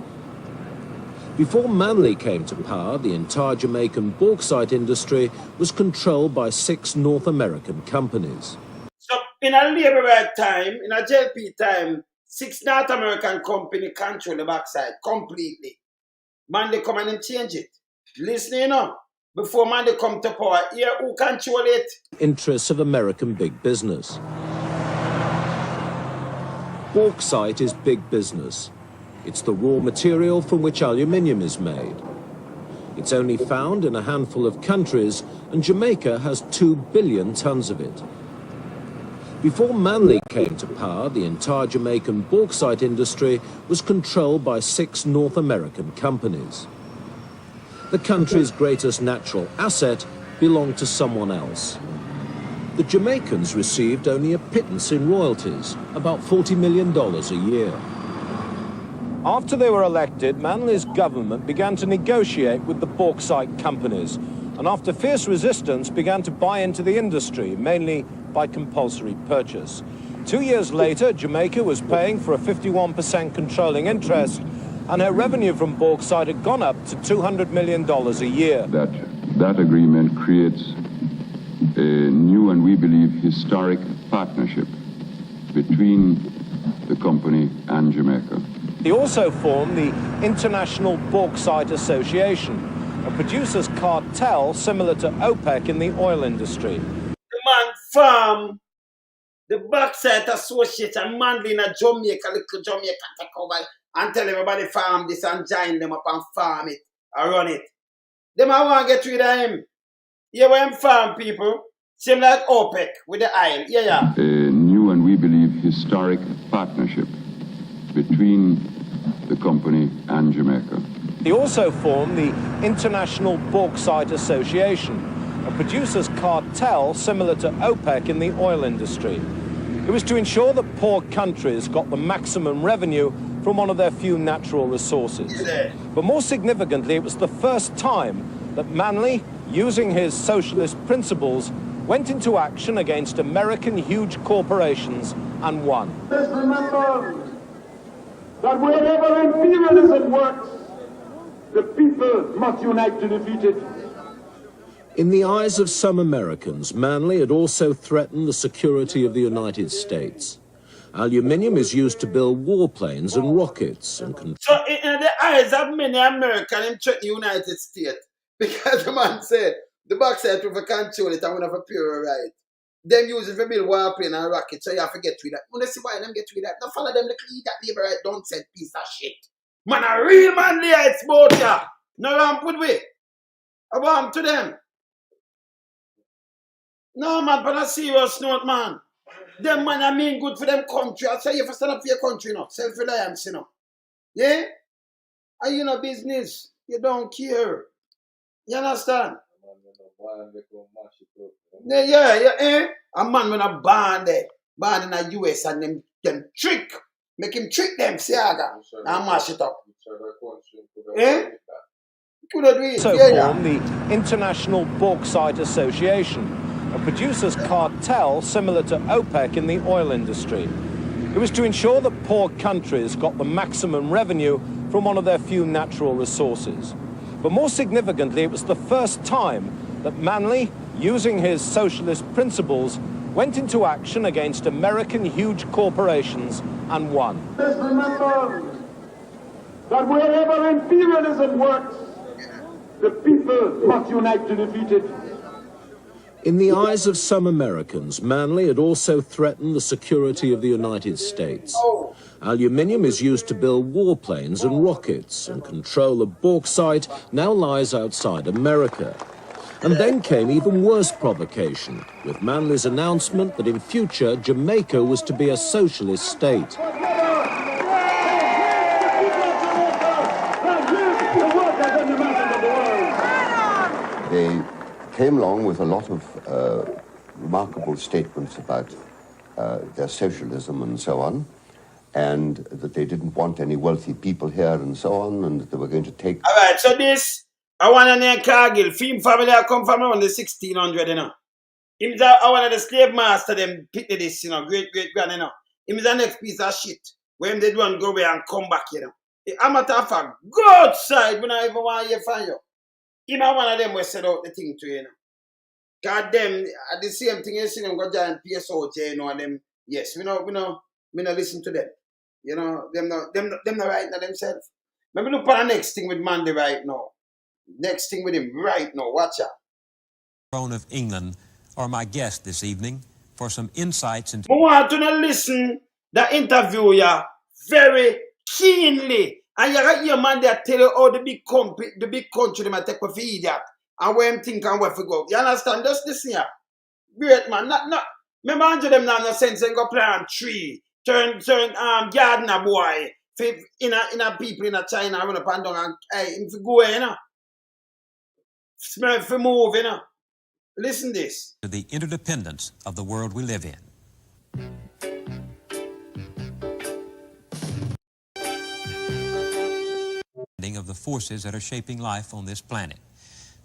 Before Manley came to power, the entire Jamaican bauxite industry was controlled by 6 North American companies. So in a labor right time, in a JLP time, 6 North American companies control the backside completely. Manley come and change it. Listen, you know, before Manley come to power, here who control it? Interests of American big business. Bauxite is big business. It's the raw material from which aluminium is made. It's only found in a handful of countries, and Jamaica has 2 billion tons of it. Before Manley came to power, the entire Jamaican bauxite industry was controlled by 6 North American companies. The country's greatest natural asset belonged to someone else. The Jamaicans received only a pittance in royalties, about $40 million a year. After they were elected, Manley's government began to negotiate with the bauxite companies, and after fierce resistance began to buy into the industry, mainly by compulsory purchase. 2 years later, Jamaica was paying for a 51% controlling interest, and her revenue from bauxite had gone up to $200 million a year. That agreement creates a new and we believe historic partnership between the company and Jamaica. He also formed the International Bauxite Association, a producers' cartel similar to OPEC in the oil industry. The man farm, the Bauxite Association, Manley in a Jamaica, little Jamaica, take over and tell everybody farm this and join them up and farm it and run it. Them I want to get rid of him. Yeah, when farm people, same like OPEC with the oil. Yeah. A new and we believe historic partnership between the company and Jamaica. He also formed the International Bauxite Association, a producers' cartel similar to OPEC in the oil industry. It was to ensure that poor countries got the maximum revenue from one of their few natural resources. But more significantly, it was the first time that Manley, using his socialist principles, went into action against American huge corporations and won. Let's remember that wherever imperialism works, the people must unite to defeat it. In the eyes of some Americans, Manley had also threatened the security of the United States. Aluminium is used to build warplanes and rockets. So in the eyes of many Americans, him threaten the United States. Because the man said, the bauxite will control it and we have a pure right. Them use it for build warplane and rockets, so you have to get rid of that. When they see why them get rid of that, don't follow them, they clean that labor right, don't say piece of shit. Man, a real Manley, it's both ya. No ramp with we. I want to them. No, man, but a serious note, man. Them man, I mean good for them country. I say you have to stand up for your country, you know. Self-reliance, you know. Yeah? And you know business. You don't care. You understand? A man when a born in the US and them trick, make him trick them, Siaga, and mash it up. Could do it. So formed the International Bauxite Association, a producers' cartel similar to OPEC in the oil industry. It was to ensure that poor countries got the maximum revenue from one of their few natural resources. But more significantly, it was the first time that Manley, using his socialist principles, went into action against American huge corporations and won. Let's remember that wherever imperialism works, the people must unite to defeat it. In the eyes of some Americans, Manley had also threatened the security of the United States. Aluminium is used to build warplanes and rockets, and control of bauxite now lies outside America. And then came even worse provocation, with Manley's announcement that in future Jamaica was to be a socialist state. They came along with a lot of remarkable statements about their socialism and so on, and that they didn't want any wealthy people here and so on, and that they were going to take... All right, so this, I want to name Cargill. Film family I come from around the 1600, you know. Him is one of the slave master, them picked this, you know, great-great-grand, you know. Him is the next piece of shit, where him they do and go away and come back, you know. I'm a matter of fact, go outside when I even want to hear from you. Him are one of them who said out the thing to you, know. God them, the same thing you see them go join PSOJ, you know, and them, yes, we know listen to them. You know, them not right now themselves. Maybe look at the next thing with Manley right now. Next thing with him right now, watch out. Throne of England are my guest this evening for some insights into... I want to listen the interview yeah, very keenly. And you got your man there tell you how the big country they might take for idiot. And where him think and where to go. You understand? Just listen here. Great man. Not remember Andrew them now no sense and go plant tree. Turn gardener boy. In a people in a China run up and down and if you go you know. Smell if you move, you know. Listen this. To the interdependence of the world we live in. Of the forces that are shaping life on this planet.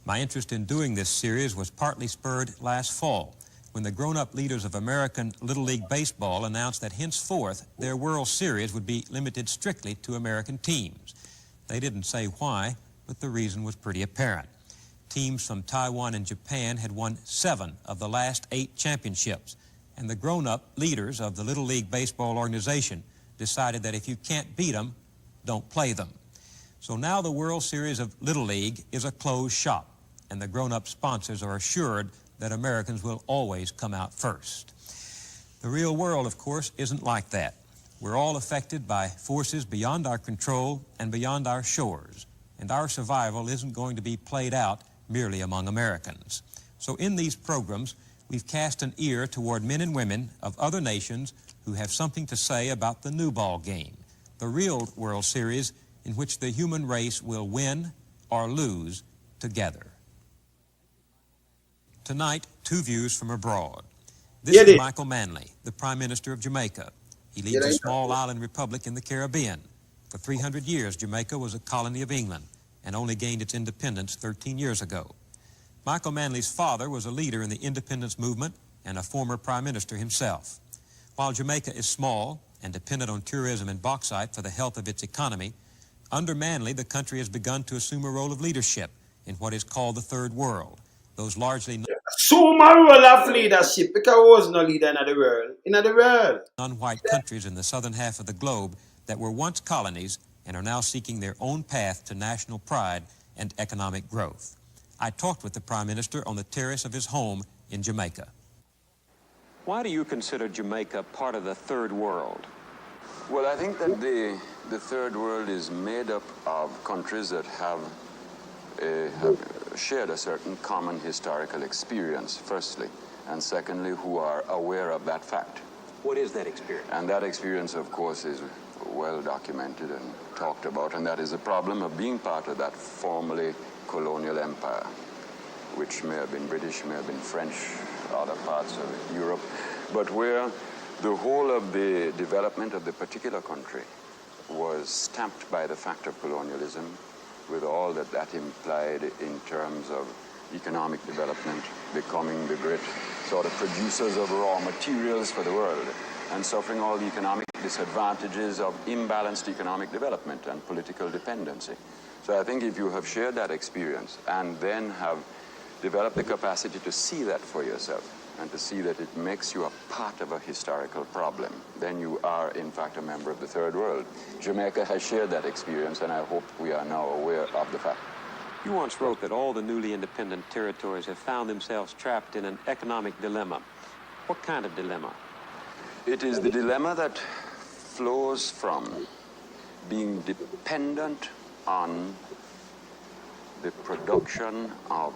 My interest in doing this series was partly spurred last fall when the grown-up leaders of American Little League Baseball announced that henceforth their World Series would be limited strictly to American teams. They didn't say why, but the reason was pretty apparent. Teams from Taiwan and Japan had won 7 of the last 8 championships, and the grown-up leaders of the Little League Baseball organization decided that if you can't beat them, don't play them. So now the World Series of Little League is a closed shop, and the grown-up sponsors are assured that Americans will always come out first. The real world, of course, isn't like that. We're all affected by forces beyond our control and beyond our shores, and our survival isn't going to be played out merely among Americans. So in these programs, we've cast an ear toward men and women of other nations who have something to say about the new ball game, the real World Series in which the human race will win or lose together. Tonight, 2 views from abroad. This is Michael Manley, the Prime Minister of Jamaica. He leads a small island republic in the Caribbean. For 300 years, Jamaica was a colony of England and only gained its independence 13 years ago. Michael Manley's father was a leader in the independence movement and a former Prime Minister himself. While Jamaica is small and dependent on tourism and bauxite for the health of its economy, under Manley, the country has begun to assume a role of leadership in what is called the Third World. Those largely... Assume a role of leadership because I was no leader in the world. In the world. Non-white countries in the southern half of the globe that were once colonies and are now seeking their own path to national pride and economic growth. I talked with the Prime Minister on the terrace of his home in Jamaica. Why do you consider Jamaica part of the Third World? Well, I think that the Third World is made up of countries that have shared a certain common historical experience, firstly, and secondly, who are aware of that fact. What is that experience? And that experience, of course, is well documented and talked about, and that is the problem of being part of that formerly colonial empire. which may have been British, may have been French, other parts of Europe, but where the whole of the development of the particular country was stamped by the fact of colonialism, with all that that implied in terms of economic development, becoming the great sort of producers of raw materials for the world, and suffering all the economic disadvantages of imbalanced economic development and political dependency. So I think if you have shared that experience and then have developed the capacity to see that for yourself and to see that it makes you a part of a historical problem, then you are in fact a member of the third world. Jamaica has shared that experience, and I hope we are now aware of the fact. You once wrote that all the newly independent territories have found themselves trapped in an economic dilemma. What kind of dilemma? It is the dilemma that flows from being dependent on the production of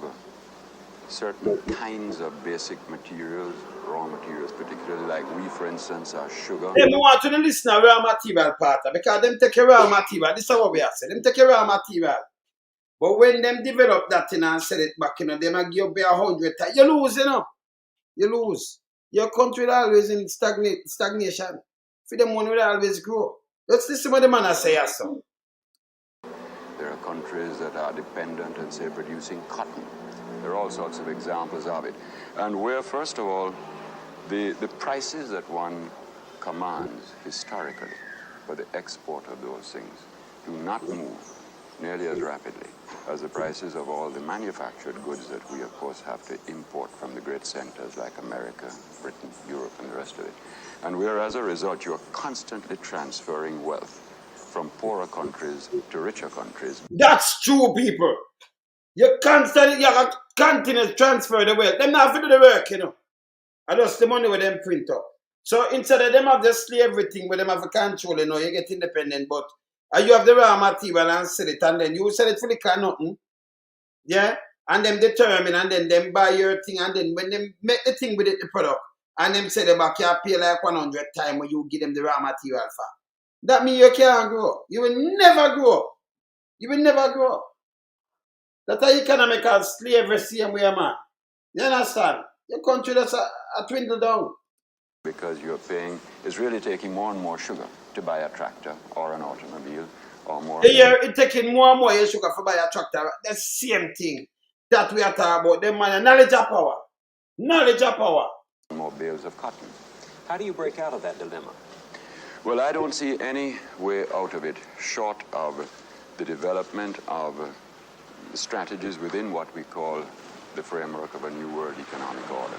certain kinds of basic materials, raw materials, particularly like we, for instance, are sugar. They want to listen to raw material part because them take a raw material. This is what we are saying. Them take a raw material. But when them develop that thing and sell it back, you know, they might give you 100 times. You lose, you know. You lose. Your country will always in stagnation. For them money will always grow. Let's listen what the man say so. There are countries that are dependent on, say, producing cotton. There are all sorts of examples of it. And where, first of all, the prices that one commands historically for the export of those things do not move nearly as rapidly as the prices of all the manufactured goods that we, of course, have to import from the great centers like America, Britain, Europe, and the rest of it. And where, as a result, you're constantly transferring wealth from poorer countries to richer countries. That's true, people. You continue to transfer the wealth. Them not to do the work, you know. And just the money with them print up. So instead of them have the slavery thing where them have a control, you know, you get independent, but you have the raw material and sell it, and then you sell it for the car nothing. Yeah? And them determine, and then them buy your thing, and then when they make the thing with it, the product, and them say the back, you pay like 100 times when you give them the raw material for. That means you can't grow. You will never grow. You will never grow. That's how economical slavery same way, man. You understand? Your country that's a dwindle down. Because you're paying, is really taking more and more sugar to buy a tractor or an automobile or more. Yeah, it's taking more and more sugar for buy a tractor. The same thing that we are talking about. Them man, knowledge of power. Knowledge of power. More bales of cotton. How do you break out of that dilemma? Well, I don't see any way out of it short of the development of strategies within what we call the framework of a new world economic order.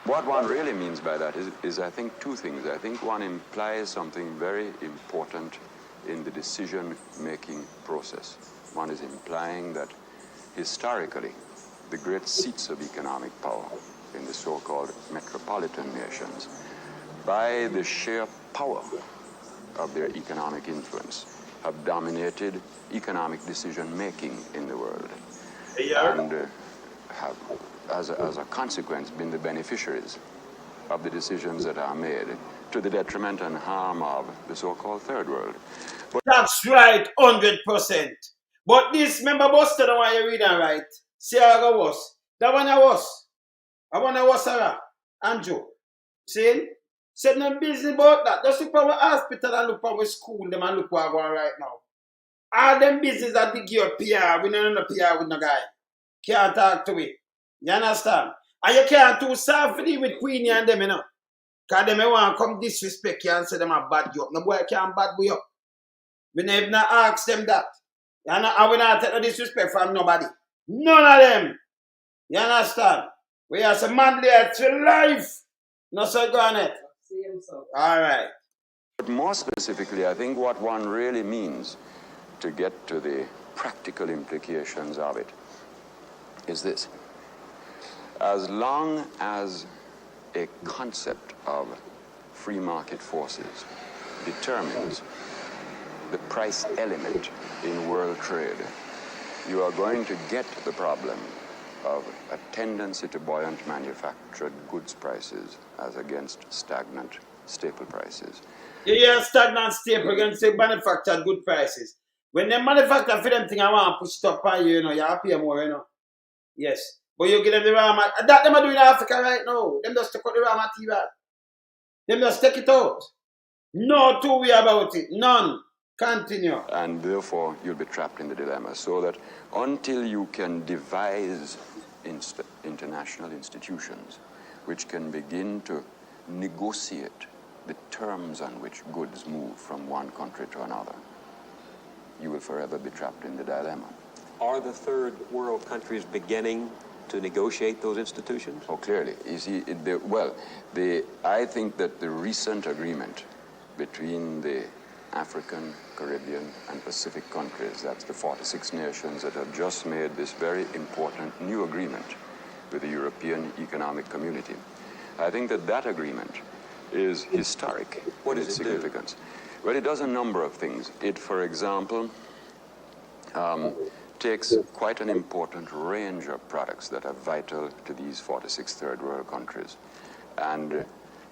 What one really means by that is I think, two things. I think one implies something very important in the decision-making process. One is implying that historically, the great seats of economic power in the so-called metropolitan nations, by the sheer power of their economic influence, have dominated economic decision-making in the world. And have, as a consequence, been the beneficiaries of the decisions that are made to the detriment and harm of the so-called third world. But that's right, 100%. But this, remember, Buster, the one you read and write, see how it was. That one I was. Sarah, Andrew. See? Said no business about that. Just look for our hospital and look for our school, them and look what I'm going right now. All them business that they give PR, we don't know PR with no guy. Can't talk to me. You understand? And you can't too softly with Queenie and them, you know. Because them want to come disrespect you and say them a bad you up. No boy can't bad you up. We never not ask them that. You know, I will not take no disrespect from nobody. None of them. You understand? We are some Manley for life. No so go on it. All right. But more specifically, I think what one really means to get to the practical implications of it is this. As long as a concept of free market forces determines the price element in world trade, you are going to get the problem of a tendency to buoyant manufactured goods prices as against stagnant staple prices. Yeah, stagnant staple against manufactured good prices. When they manufacture for them thing, I want to push it up on you, you know, you have to pay more, you know. Yes. But you give them the raw material. That them are doing in Africa right now. Them just take out the raw material. Them just take it out. No two way about it. None. Continue. And therefore, you'll be trapped in the dilemma. So that until you can devise international institutions which can begin to negotiate the terms on which goods move from one country to another, you will forever be trapped in the dilemma. Are the third world countries beginning to negotiate those institutions? Oh, clearly. You see, I think that the recent agreement between the African, Caribbean, and Pacific countries, that's the 46 nations that have just made this very important new agreement with the European Economic Community. I think that that agreement is historic in its significance. Well, it does a number of things. It, for example, takes quite an important range of products that are vital to these 46 third world countries and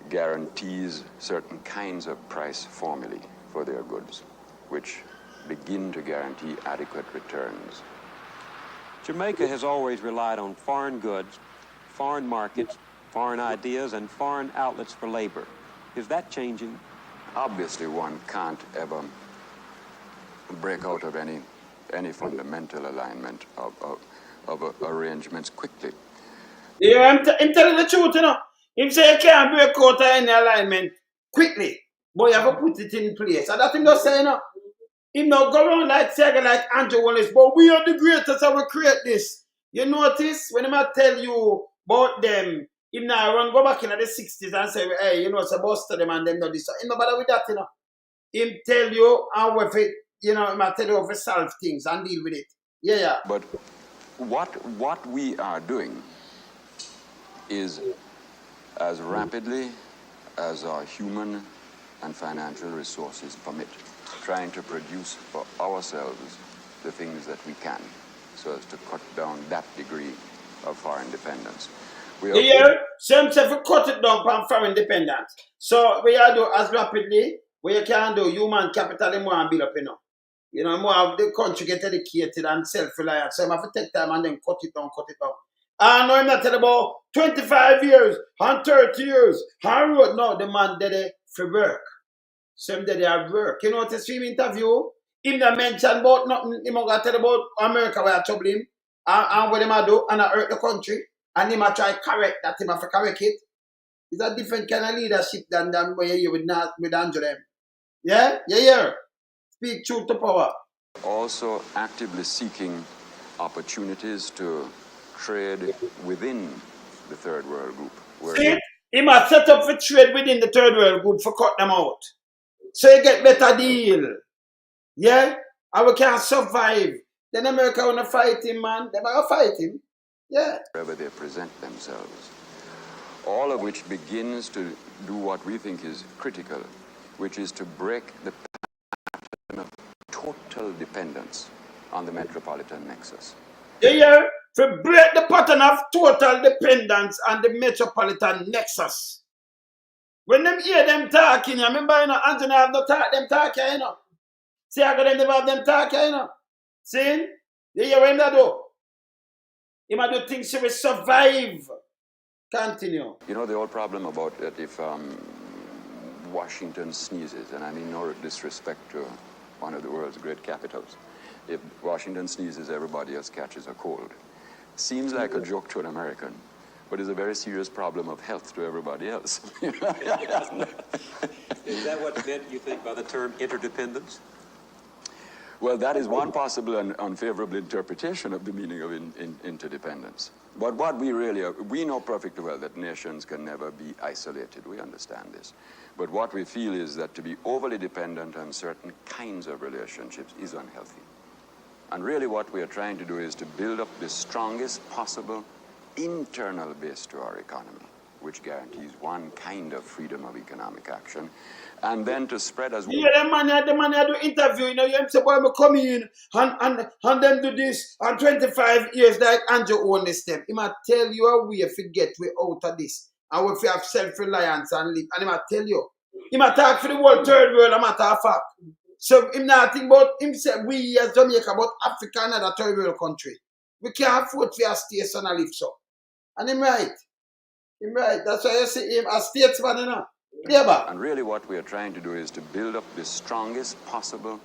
guarantees certain kinds of price formulae for their goods, which begin to guarantee adequate returns. Jamaica has always relied on foreign goods, foreign markets, foreign ideas, and foreign outlets for labor. Is that changing? Obviously, one can't ever break out of any fundamental alignment of arrangements quickly. Yeah, I'm telling the truth, you know. Him say you can't break out of any alignment quickly, but you have to put it in place. And that him just say, you know, him not go around like Sega, like Andrew Wallace, but we are the greatest and we create this. You notice when I tell you about them, him now run go back in the 60s and say, hey, you know, it's a bust to them and them not this. Him not bother with that, you know. Him tell you how if it, you know, him tell you how to solve things and deal with it. Yeah. But what we are doing is as rapidly as our human and financial resources permit, trying to produce for ourselves the things that we can, so as to cut down that degree of foreign dependence. Some say we cut it down from foreign dependence. So we are do as rapidly, we can do human capital and more and build up, you know. You know, more of the country get educated and self-reliant. So I have to take time and then cut it down. And I'm not telling about 25 years and 30 years. And road now, the man did it for work. Some did it at work. You know what the stream interview? Him not mention about nothing. Him not tell about America where I trouble him. And what him I do and I hurt the country. And him I try correct that him have to correct it. It's a different kind of leadership than what you with Andrew them. Yeah? Speak truth to power. Also actively seeking opportunities to trade within the third world group. See, he must set up for trade within the third world group for cut them out. So you get better deal. Yeah? And we can survive. Then America wanna fight him, man. They might fight him. Yeah. Wherever they present themselves. All of which begins to do what we think is critical, which is to break the pattern of total dependence on the metropolitan nexus. Yeah. To break the pattern of total dependence on the metropolitan nexus. When them hear them talking, you remember, you know, Anthony have no talk, them talking, you know. See, I got them never have them talking, you know. See? You hear what they do? He might do things to survive. Continue. You know the old problem about that if Washington sneezes, and I mean no disrespect to one of the world's great capitals, if Washington sneezes, everybody else catches a cold. Seems like a joke to an American, but it's a very serious problem of health to everybody else. Is that what's meant, you think, by the term interdependence? Well, that is one possible and unfavorable interpretation of the meaning of interdependence. But what we really are, we know perfectly well that nations can never be isolated. We understand this. But what we feel is that to be overly dependent on certain kinds of relationships is unhealthy. And really what we are trying to do is to build up the strongest possible internal base to our economy, which guarantees one kind of freedom of economic action, and then to spread as well. Yeah, the man do interview, you know, you say, boy, I come in and them do this, and 25 years like Andrew own this step. He might tell you a way if you get way out of this, and if you have self-reliance and live, and he might tell you. He might talk for the whole third world, a matter of fact. So him not think about himself, we as Jamaica, about Africa and other third world country. We can't afford for a state son to live so. And him right. Him right. That's why you see him a statesman, you know. Labour. And really what we are trying to do is to build up the strongest possible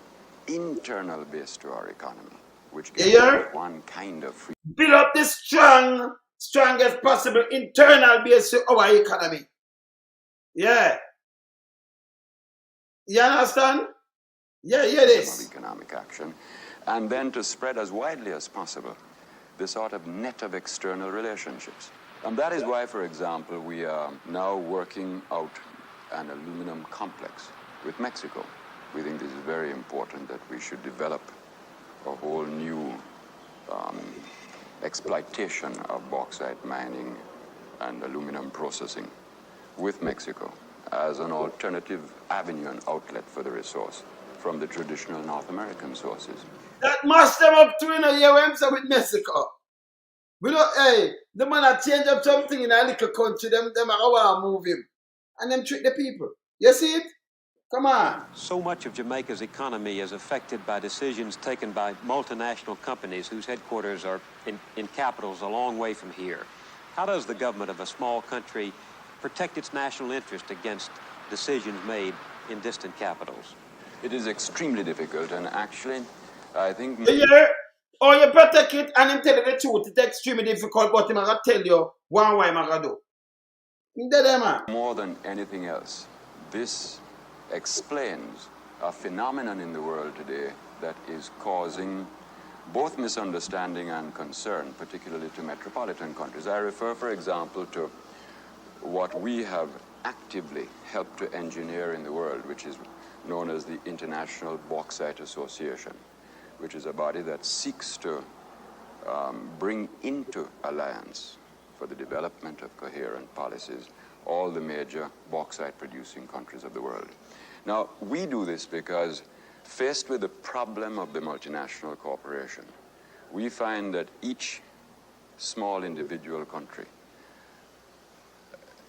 internal base to our economy, which gives us one kind of free. Build up the strongest possible internal base to our economy. Yeah. You understand? Yeah, it is. Economic action. And then to spread as widely as possible the sort of net of external relationships. And that is why, for example, we are now working out an aluminum complex with Mexico. We think this is very important, that we should develop a whole new exploitation of bauxite mining and aluminum processing with Mexico as an alternative avenue and outlet for the resource from the traditional North American sources. That must them up to in a year with Mexico. We don't, hey, the man that change up something in a little country, them are want to move him. And them trick the people. You see it? Come on. So much of Jamaica's economy is affected by decisions taken by multinational companies whose headquarters are in capitals a long way from here. How does the government of a small country protect its national interest against decisions made in distant capitals? It is extremely difficult, and actually, I think... Or you protect it and him tell you the truth. It's extremely difficult, but him going to tell you one way I'm going to do. More than anything else, this explains a phenomenon in the world today that is causing both misunderstanding and concern, particularly to metropolitan countries. I refer, for example, to what we have actively helped to engineer in the world, which is known as the International Bauxite Association, which is a body that seeks to bring into alliance for the development of coherent policies all the major bauxite-producing countries of the world. Now, we do this because, faced with the problem of the multinational corporation, we find that each small individual country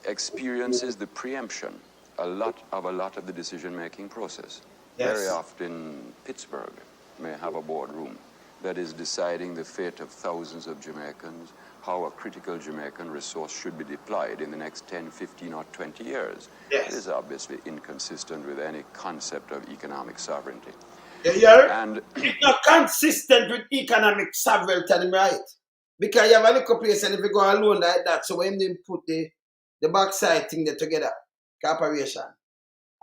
experiences the preemption a lot of the decision-making process. Yes. Very often, Pittsburgh may have a boardroom that is deciding the fate of thousands of Jamaicans, how a critical Jamaican resource should be deployed in the next 10, 15, or 20 years. Yes. It is obviously inconsistent with any concept of economic sovereignty. And it's not consistent with economic sovereignty, right? Because you have a little place, and if you go alone like that, so when they put the bauxite thing there together, corporation,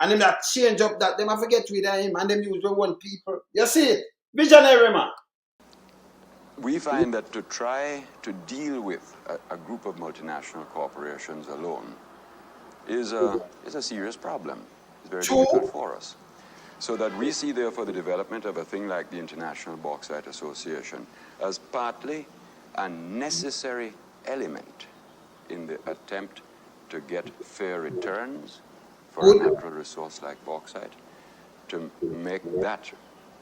and them that change up that, them have forget with him, and them use the one people. You see it? Visionary, man. We find that to try to deal with a group of multinational corporations alone is a serious problem. It's very difficult for us. So that we see, therefore, the development of a thing like the International Bauxite Association as partly a necessary element in the attempt to get fair returns for a natural resource like bauxite, to make that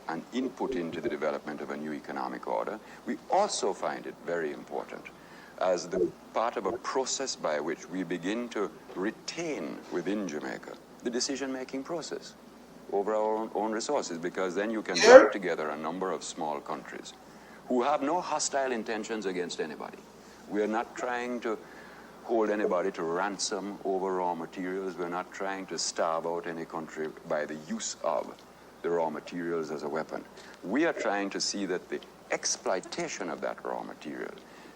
an input into the development of a new economic order. We also find it very important as the part of a process by which we begin to retain within Jamaica the decision-making process over our own resources, because then you can bring together a number of small countries who have no hostile intentions against anybody. We are not trying to hold anybody to ransom over raw materials. We're not trying to starve out any country by the use of the raw materials as a weapon. We are trying to see that the exploitation of that raw material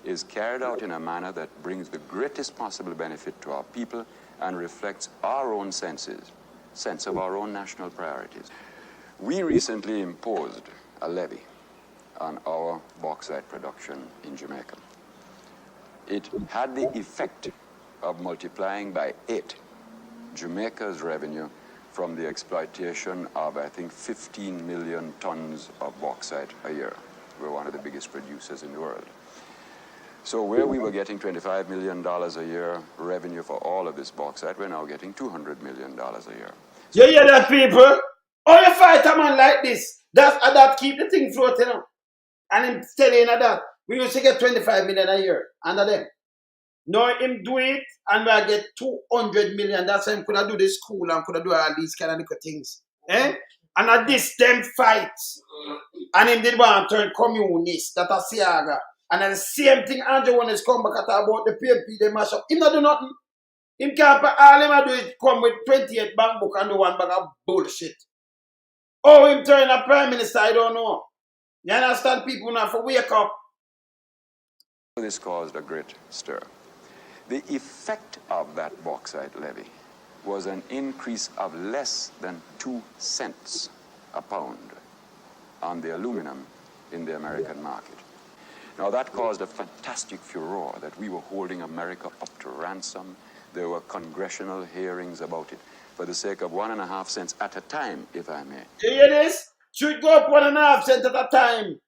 is carried out in a manner that brings the greatest possible benefit to our people and reflects our own sense of our own national priorities. We recently imposed a levy on our bauxite production in Jamaica. It had the effect of multiplying by 8 Jamaica's revenue from the exploitation of, I think, 15 million tons of bauxite a year. We're one of the biggest producers in the world. So where we were getting $25 million a year revenue for all of this bauxite, we're now getting $200 million a year. You hear that, people? Oh, you fight a man like this. That keep the thing floating up. And him telling that we used to get 25 million a year under them. Now him do it and we get 200 million. That's why him could do the school and could do all these kind of little things. Eh? And at this them fights. And him did want to turn communist. That a Siaga. And then the same thing Andrew when he's come back at about the PNP, they mash up. Him not do nothing. Him can't, all him do is come with 28 bank book and do one bag of bullshit. Oh, him turn a prime minister, I don't know. You understand? People now for wake up. This caused a great stir. The effect of that bauxite levy was an increase of less than 2 cents a pound on the aluminum in the American market. Now that caused a fantastic furor that we were holding America up to ransom. There were congressional hearings about it for the sake of 1.5 cents at a time, if I may. You hear this? Should go up 1.5 cents at a time.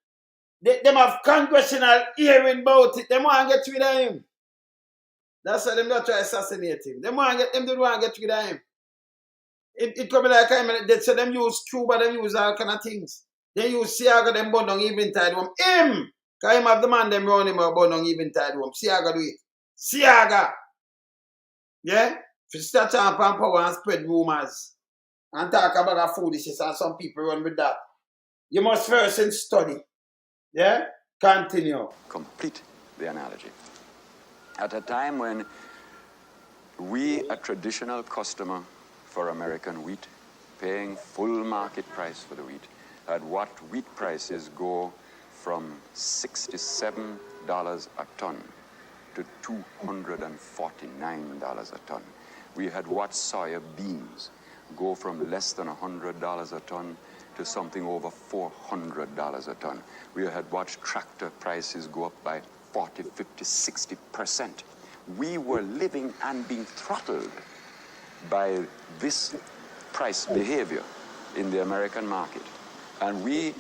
Them have congressional hearing about it. They want to get rid of him. That's why them not try to assassinate him. They want to get rid of him. It could be like so them use Cuba, them use all kind of things. They use Siaga, them burn down Eventide home. Him! Because him have the man them run him or burn down Eventide home. Siaga do it. Siaga! Yeah? If you start on power and spread rumors and talk about foolishness and some people run with that. You must first study. Yeah? Continue. Complete the analogy. At a time when we, a traditional customer for American wheat, paying full market price for the wheat, had watched wheat prices go from $67 a ton to $249 a ton. We had watched soya beans go from less than $100 a ton to something over $400 a ton. We had watched tractor prices go up by 40, 50, 60%. We were living and being throttled by this price behavior in the American market. And we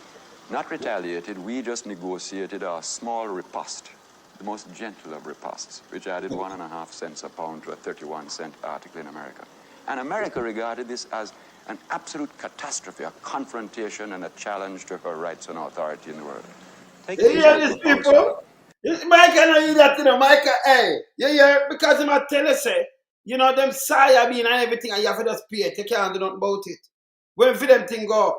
not retaliated, we just negotiated a small riposte, the most gentle of ripostes, which added 1.5 cents a pound to a 31-cent article in America. And America regarded this as an absolute catastrophe, a confrontation and a challenge to her rights and authority in the world. You hear these people? Micah know you that, you know, Micah, hey, you hear, because him a tell you, say, you know, them soya bean and everything, and you have to just pay it, you can't do nothing about it. When for them thing go up.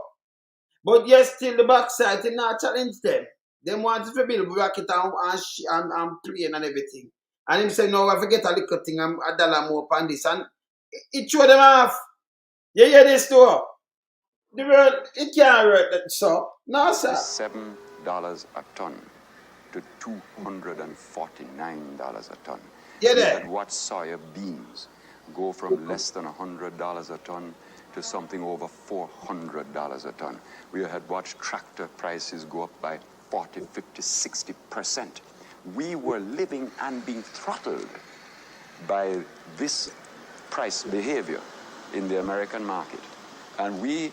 But yes, still the backside, they not challenge them. They want to build bracket and plane and everything. And him say, no, I forget a little thing, I'm $1 more upon this. And it throw them off. You hear this too? The world, it can't work that, so. No, sir. $7 a ton to $249 a ton. Yeah, we had watched soya beans go from less than $100 a ton to something over $400 a ton. We had watched tractor prices go up by 40, 50, 60%. We were living and being throttled by this price behavior in the American market. And we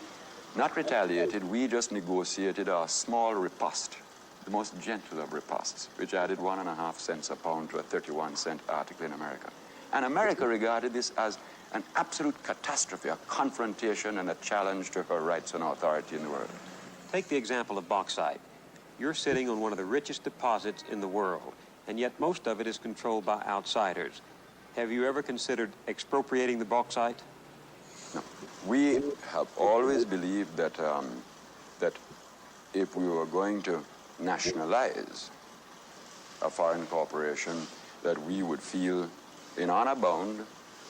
not retaliated, we just negotiated a small riposte, the most gentle of ripostes, which added 1.5 cents a pound to a 31-cent article in America. And America regarded this as an absolute catastrophe, a confrontation and a challenge to her rights and authority in the world. Take the example of bauxite. You're sitting on one of the richest deposits in the world, and yet most of it is controlled by outsiders. Have you ever considered expropriating the bauxite? No. We have always believed that, that if we were going to nationalize a foreign corporation, that we would feel in honor bound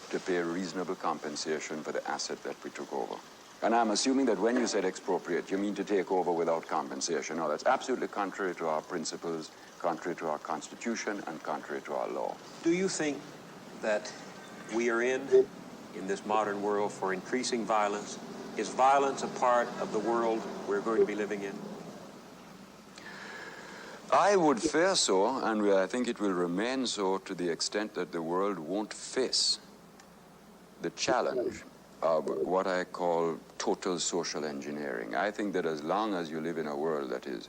to pay reasonable compensation for the asset that we took over. And I'm assuming that when you said expropriate, you mean to take over without compensation. No, that's absolutely contrary to our principles, contrary to our Constitution, and contrary to our law. Do you think that we are in this modern world for increasing violence? Is violence a part of the world we're going to be living in? I would fear so, and I think it will remain so to the extent that the world won't face the challenge of what I call total social engineering. I think that as long as you live in a world that is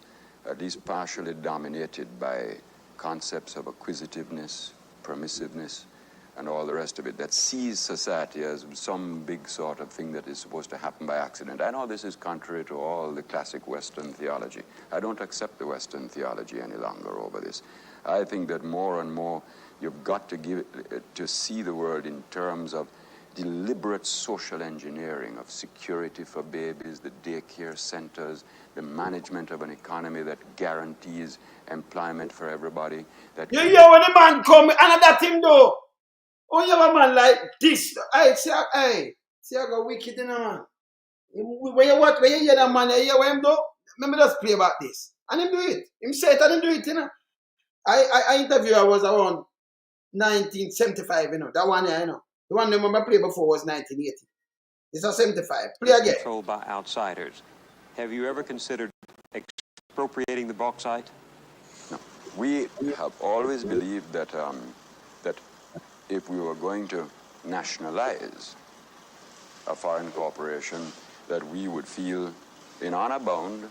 at least partially dominated by concepts of acquisitiveness, permissiveness, and all the rest of it, that sees society as some big sort of thing that is supposed to happen by accident. I know this is contrary to all the classic Western theology. I don't accept the Western theology any longer over this. I think that more and more you've got to see the world in terms of deliberate social engineering of security for babies, the daycare centers, the management of an economy that guarantees employment for everybody. That You hear when the man come, and that him though. Oh, you have a man like this. See I go wicked in a man. When you hear that man, you hear what him do? Let me just play about this. And him do it. Him say it and him do it, you know. I interview, I was around 1975, you know. That one here, you know. The one I remember play before was 1980. It's a 75. Play again. Controlled by outsiders. Have you ever considered expropriating the bauxite? No. We have always believed that that if we were going to nationalize a foreign corporation, that we would feel in honor bound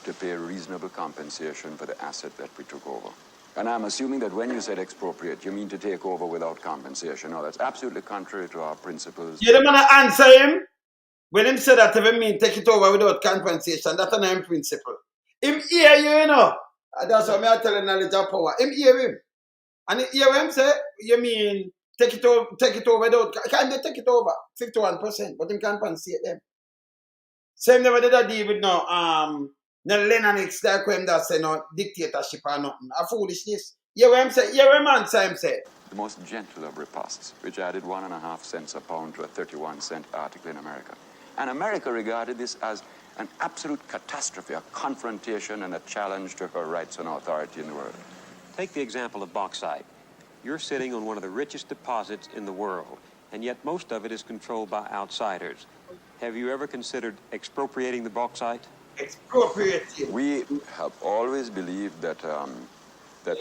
to pay reasonable compensation for the asset that we took over. And I'm assuming that when you said expropriate, you mean to take over without compensation. No, that's absolutely contrary to our principles. You don't want to answer him? When him say that, even mean take it over without compensation, that's an principle. Him hear you, know. That's what I tell you, knowledge of power. Him hear him. And he hear him say, you mean take it over without, can't they take it over? 51%, but him can't compensate them. Same never did a deal with no Lennox like him that say no dictatorship or nothing. A foolishness. Hear what him say, hear what man say him say. The most gentle of riposts, which added 1.5 cents a pound to a 31-cent article in America. And America regarded this as an absolute catastrophe, a confrontation and a challenge to her rights and authority in the world. Take the example of bauxite. You're sitting on one of the richest deposits in the world, and yet most of it is controlled by outsiders. Have you ever considered expropriating the bauxite? Expropriating. We have always believed that that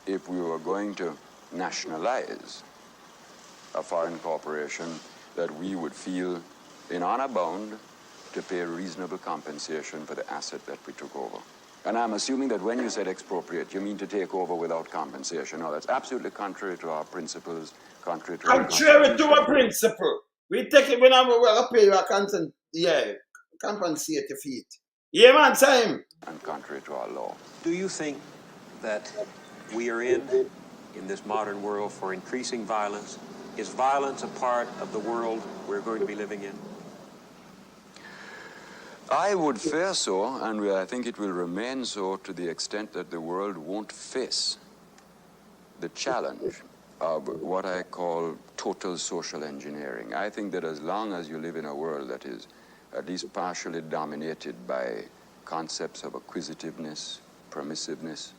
if we were going to nationalize a foreign corporation, that we would feel in honor bound to pay reasonable compensation for the asset that we took over. And I'm assuming that when you said expropriate, you mean to take over without compensation. No, that's absolutely contrary to our principles, contrary to our principle. We take it when I'm well pay you a consent, compensate your feet. Yeah, man, same. And contrary to our law. Do you think that we are in this modern world for increasing violence? Is violence a part of the world we're going to be living in? I would fear so, and I think it will remain so to the extent that the world won't face the challenge of what I call total social engineering. I think that as long as you live in a world that is at least partially dominated by concepts of acquisitiveness, permissiveness,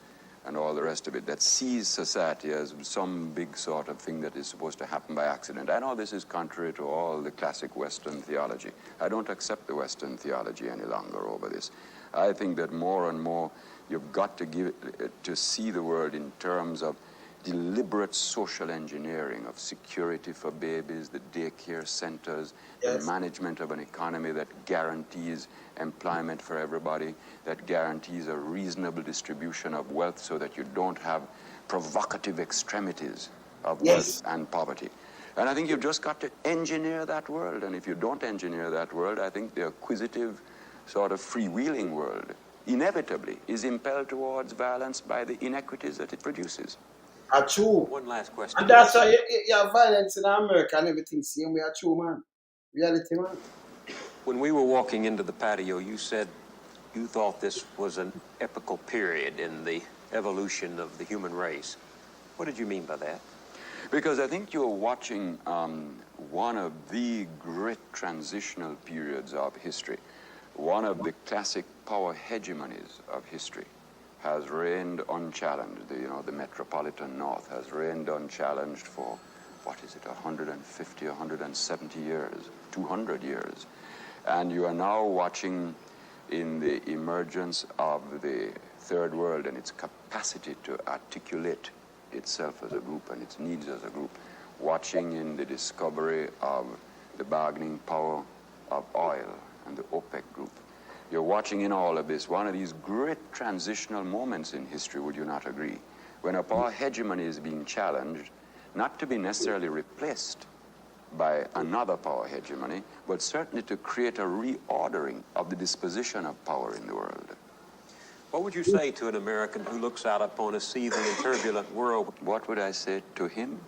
and all the rest of it, that sees society as some big sort of thing that is supposed to happen by accident. I know this is contrary to all the classic Western theology. I don't accept the Western theology any longer over this. I think that more and more you've got to see the world in terms of deliberate social engineering of security for babies, the daycare centers, the management of an economy that guarantees employment for everybody, that guarantees a reasonable distribution of wealth so that you don't have provocative extremities of wealth and poverty. And I think you've just got to engineer that world. And if you don't engineer that world, I think the acquisitive sort of freewheeling world inevitably is impelled towards violence by the inequities that it produces. True. One last question. And that's why you have violence in America and everything. Same way, true, man. Reality, man. When we were walking into the patio, you said you thought this was an epical period in the evolution of the human race. What did you mean by that? Because I think you're watching one of the great transitional periods of history. One of the classic power hegemonies of history has reigned unchallenged. The metropolitan North has reigned unchallenged for, 150, 170 years, 200 years. And you are now watching in the emergence of the Third World and its capacity to articulate itself as a group and its needs as a group, watching in the discovery of the bargaining power of oil and the OPEC group. You're watching in all of this one of these great transitional moments in history, would you not agree? When a power hegemony is being challenged, not to be necessarily replaced by another power hegemony, but certainly to create a reordering of the disposition of power in the world. What would you say to an American who looks out upon a seething and turbulent world? What would I say to him?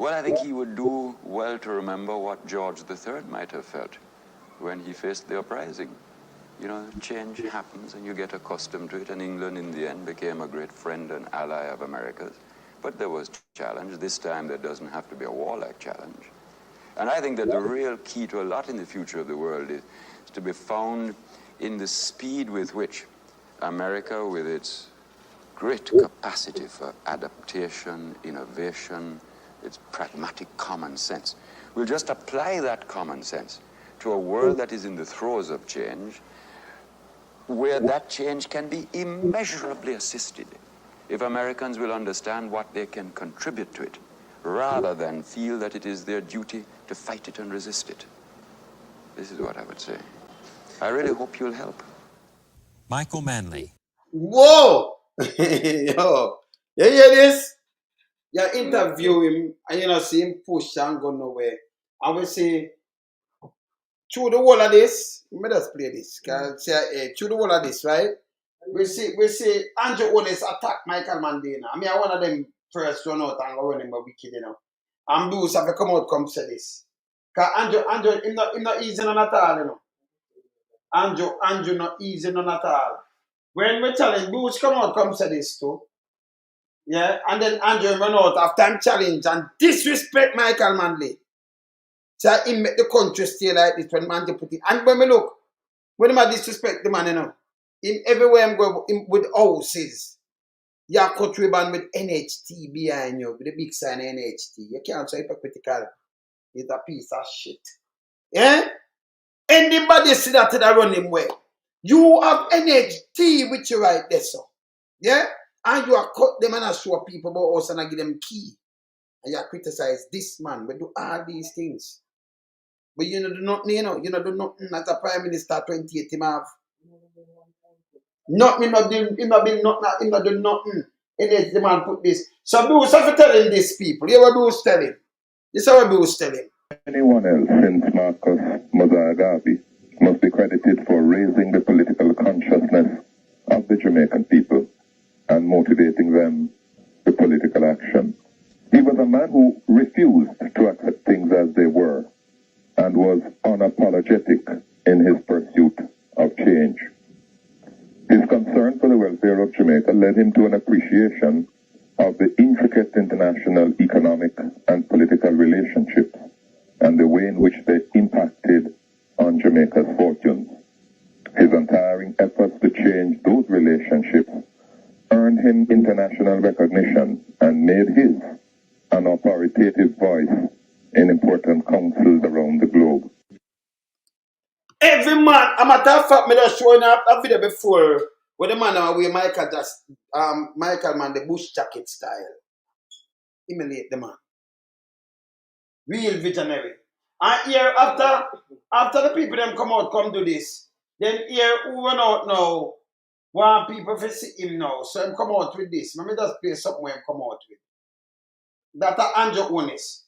Well, I think he would do well to remember what George III might have felt when he faced the uprising. You know, change happens and you get accustomed to it, and England in the end became a great friend and ally of America's. But there was challenge. This time there doesn't have to be a warlike challenge. And I think that the real key to a lot in the future of the world is to be found in the speed with which America, with its great capacity for adaptation, innovation, its pragmatic common sense, will just apply that common sense to a world that is in the throes of change, where that change can be immeasurably assisted if Americans will understand what they can contribute to it, rather than feel that it is their duty to fight it and resist it. This is what I would say. I really hope you'll help. Michael Manley. Whoa! Yo, you hear this? You interview him and you know see him push and go nowhere. And we say, through the whole of this, let me just play this. Through the whole of this, right? We see Andrew Honest attack Michael Manley. I mean, I one of them first run out and go run him a wicked, you know. And Bruce have to come out come say this. Because Andrew, him not easy none at all, you know. Andrew not easy none at all. When we challenge, Bruce come out come say this too. Yeah, and then Andrew run out after him challenge and disrespect Michael Manley. So he make the country stay like this when Manley put it. And when we look, when I disrespect the man, you know, him everywhere I'm going with houses. Your country band with NHT behind you, with the big sign NHT. You can't say hypocritical. It's a piece of shit. Yeah? Anybody see that to the running way? You have NHT with you right there, so. Yeah? And you are cut them and I show people about us and I give them key. And you criticize this man. We do all these things. But you know do nothing, you know. You know do nothing as a Prime Minister 28 him have. Nothing, not do nothing. And then the man put this. So Bruce have to tell him this people. You what Bruce tell him? This is what Bruce tell him. Anyone else since Marcus Mozart-Garvey must be credited for raising the political consciousness of the Jamaican people and motivating them to political action. He was a man who refused to accept things as they were and was unapologetic in his pursuit of change. His concern for the welfare of Jamaica led him to an appreciation of the intricate international economic and political relationships and the way in which they impacted on Jamaica's fortunes. His untiring efforts to change those relationships earned him international recognition and made his an authoritative voice in important councils around the globe. Every man, a matter of fact, me just showing up a video before where the man wear Michael man the bush jacket style. Emulate the man. Real visionary. And here after the people them come do this, then here who run out now, want people to see him now. So him come out with this. Let me just play something where him come out with. That Andrew Honest.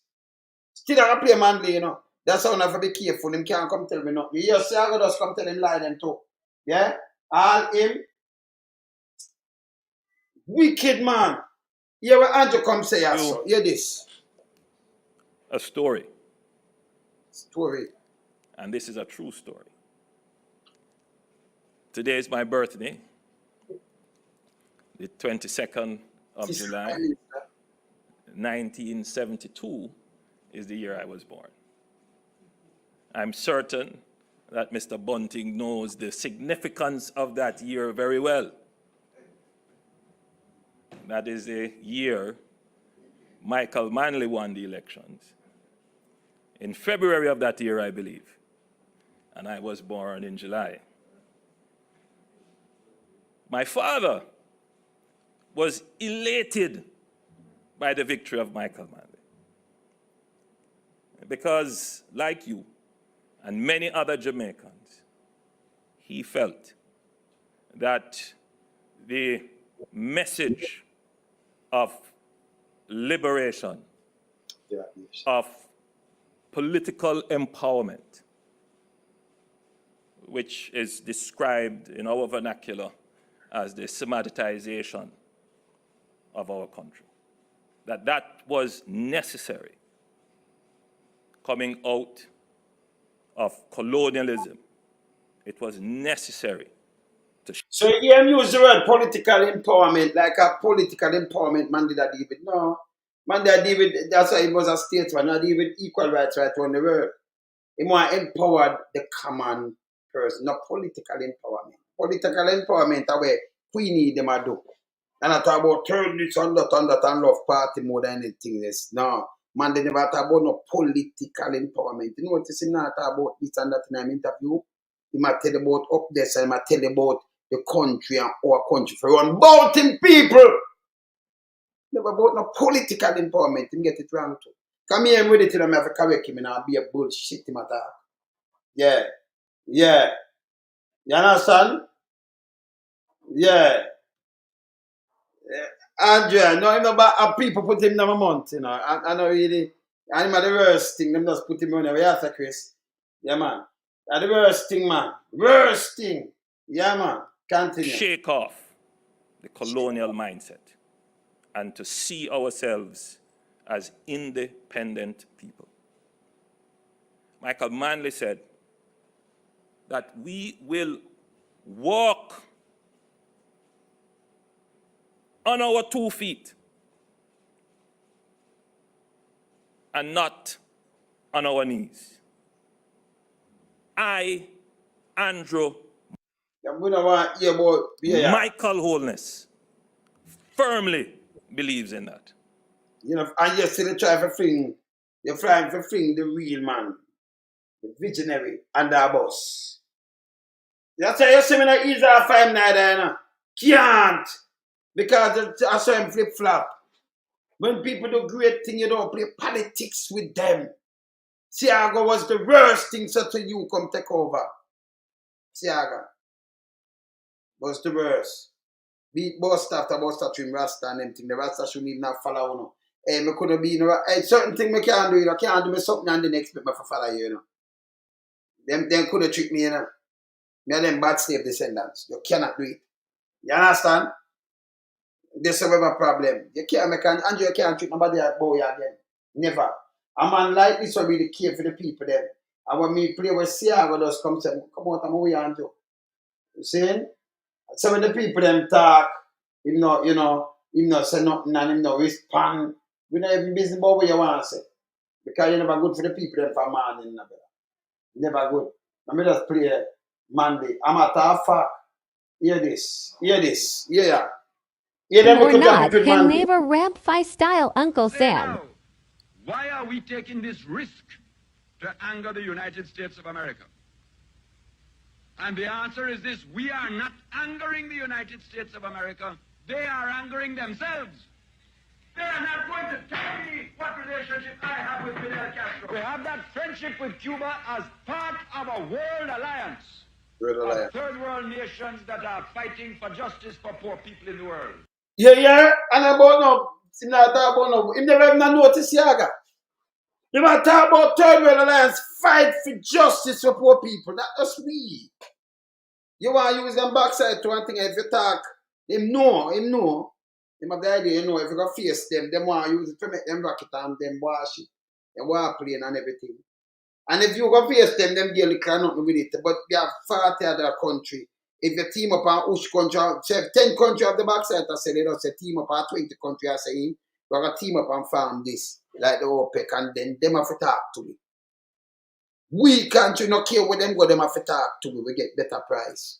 Still I play Manley, you know. That's how I have to be careful. Him can't come tell me nothing. You see, I go just come tell him lie then too. Yeah? All him. Wicked man. Here where Andrew come say so. Hear this. A story. Story. And this is a true story. Today is my birthday. The 22nd of July. 1972 is the year I was born. I'm certain that Mr. Bunting knows the significance of that year very well. That is the year Michael Manley won the elections. In February of that year, I believe. And I was born in July. My father was elated by the victory of Michael Manley. Because, like you and many other Jamaicans, he felt that the message of liberation, of political empowerment, which is described in our vernacular as the Semiticization of our country, that was necessary coming out of colonialism, it was necessary to... So he used the word political empowerment, like a political empowerment man did deal with. No. Man did deal with, that's why he was a statesman, not deal with equal rights right around the world. He more empowered the common person, not political empowerment. Political empowerment are where Queenie them a do. And I talk about turn this on that and love party more than anything else. No. Man, they never talk about no political empowerment. You know what he not talk about this and that in an interview? He might tell about up there, so he might tell about the country and our country for run about him people. Never about no political empowerment. Him get it wrong too. Come here and ready to them have to correct him and I'll be a bullshit him attack. Yeah. Yeah. You understand? Yeah. Andrea, no, you know, but people put him down a month, you know. I know really, and the worst thing, them just put him on there. Yeah, sir, Chris. Yeah, man. That's the worst thing, man. Worst thing. Yeah, man. Continue. Shake off the colonial mindset and to see ourselves as independent people. Michael Manley said that we will walk on our 2 feet and not on our knees. I, Andrew, Michael Holness, firmly believes in that. You know, and you see they try to fling, you're trying to fling the real man, the visionary, under a bus. That's why you see me not easy to find neither, you know. Can't. Because I saw him flip-flop. When people do great things, you don't play politics with them. Siaga was the worst thing so to you come take over. Siaga was the worst. Beat bust after bust after him Rasta and them thing. The Rasta shouldn't even have follow no. Hey, me couldn't be no certain thing me can't do, you know. Can't do me something and then expect me to follow you, you know. Them could have tricked me, you know. Me and them bad slave descendants. You cannot do it. You understand? This is a problem. You can't make Andrew, you can't treat nobody like boy again. Never. A man like this will really care for the people then. And when me play with Siaga just come say, come out and we Andrew. You see? So when the people them talk, him not, you know, him not say nothing and him not respond. We not even business about what you want to say. Because you're never good for the people them for man in never good. Let me just play Manley. I'm a tough fact. Hear this. Hear this. Yeah. Or not, him neighbor Ramp 5 style Uncle Sam. Why are we taking this risk to anger the United States of America? And the answer is this: we are not angering the United States of America. They are angering themselves. They are not going to tell me what relationship I have with Fidel Castro. We have that friendship with Cuba as part of a world alliance of third world nations that are fighting for justice for poor people in the world. Yeah, and about no, him not talk about no, him never even notice Siaga. Him not talk about third world alliance, fight for justice for poor people. That's we. You want to use them backside to one thing, if you talk, him know. Him have the idea, you know, if you go face them want to use it to make them rocket and them wash it, them war plane and everything. And if you go face them barely can nothing with it. But we have 40 other countries. If you team up on which country, say 10 countries of the backside, I say they don't say team up on 20 countries, I say, we're going to team up and farm this, like the OPEC, and then them have to talk to me. We country not care what them go, them have to talk to me, we get better price.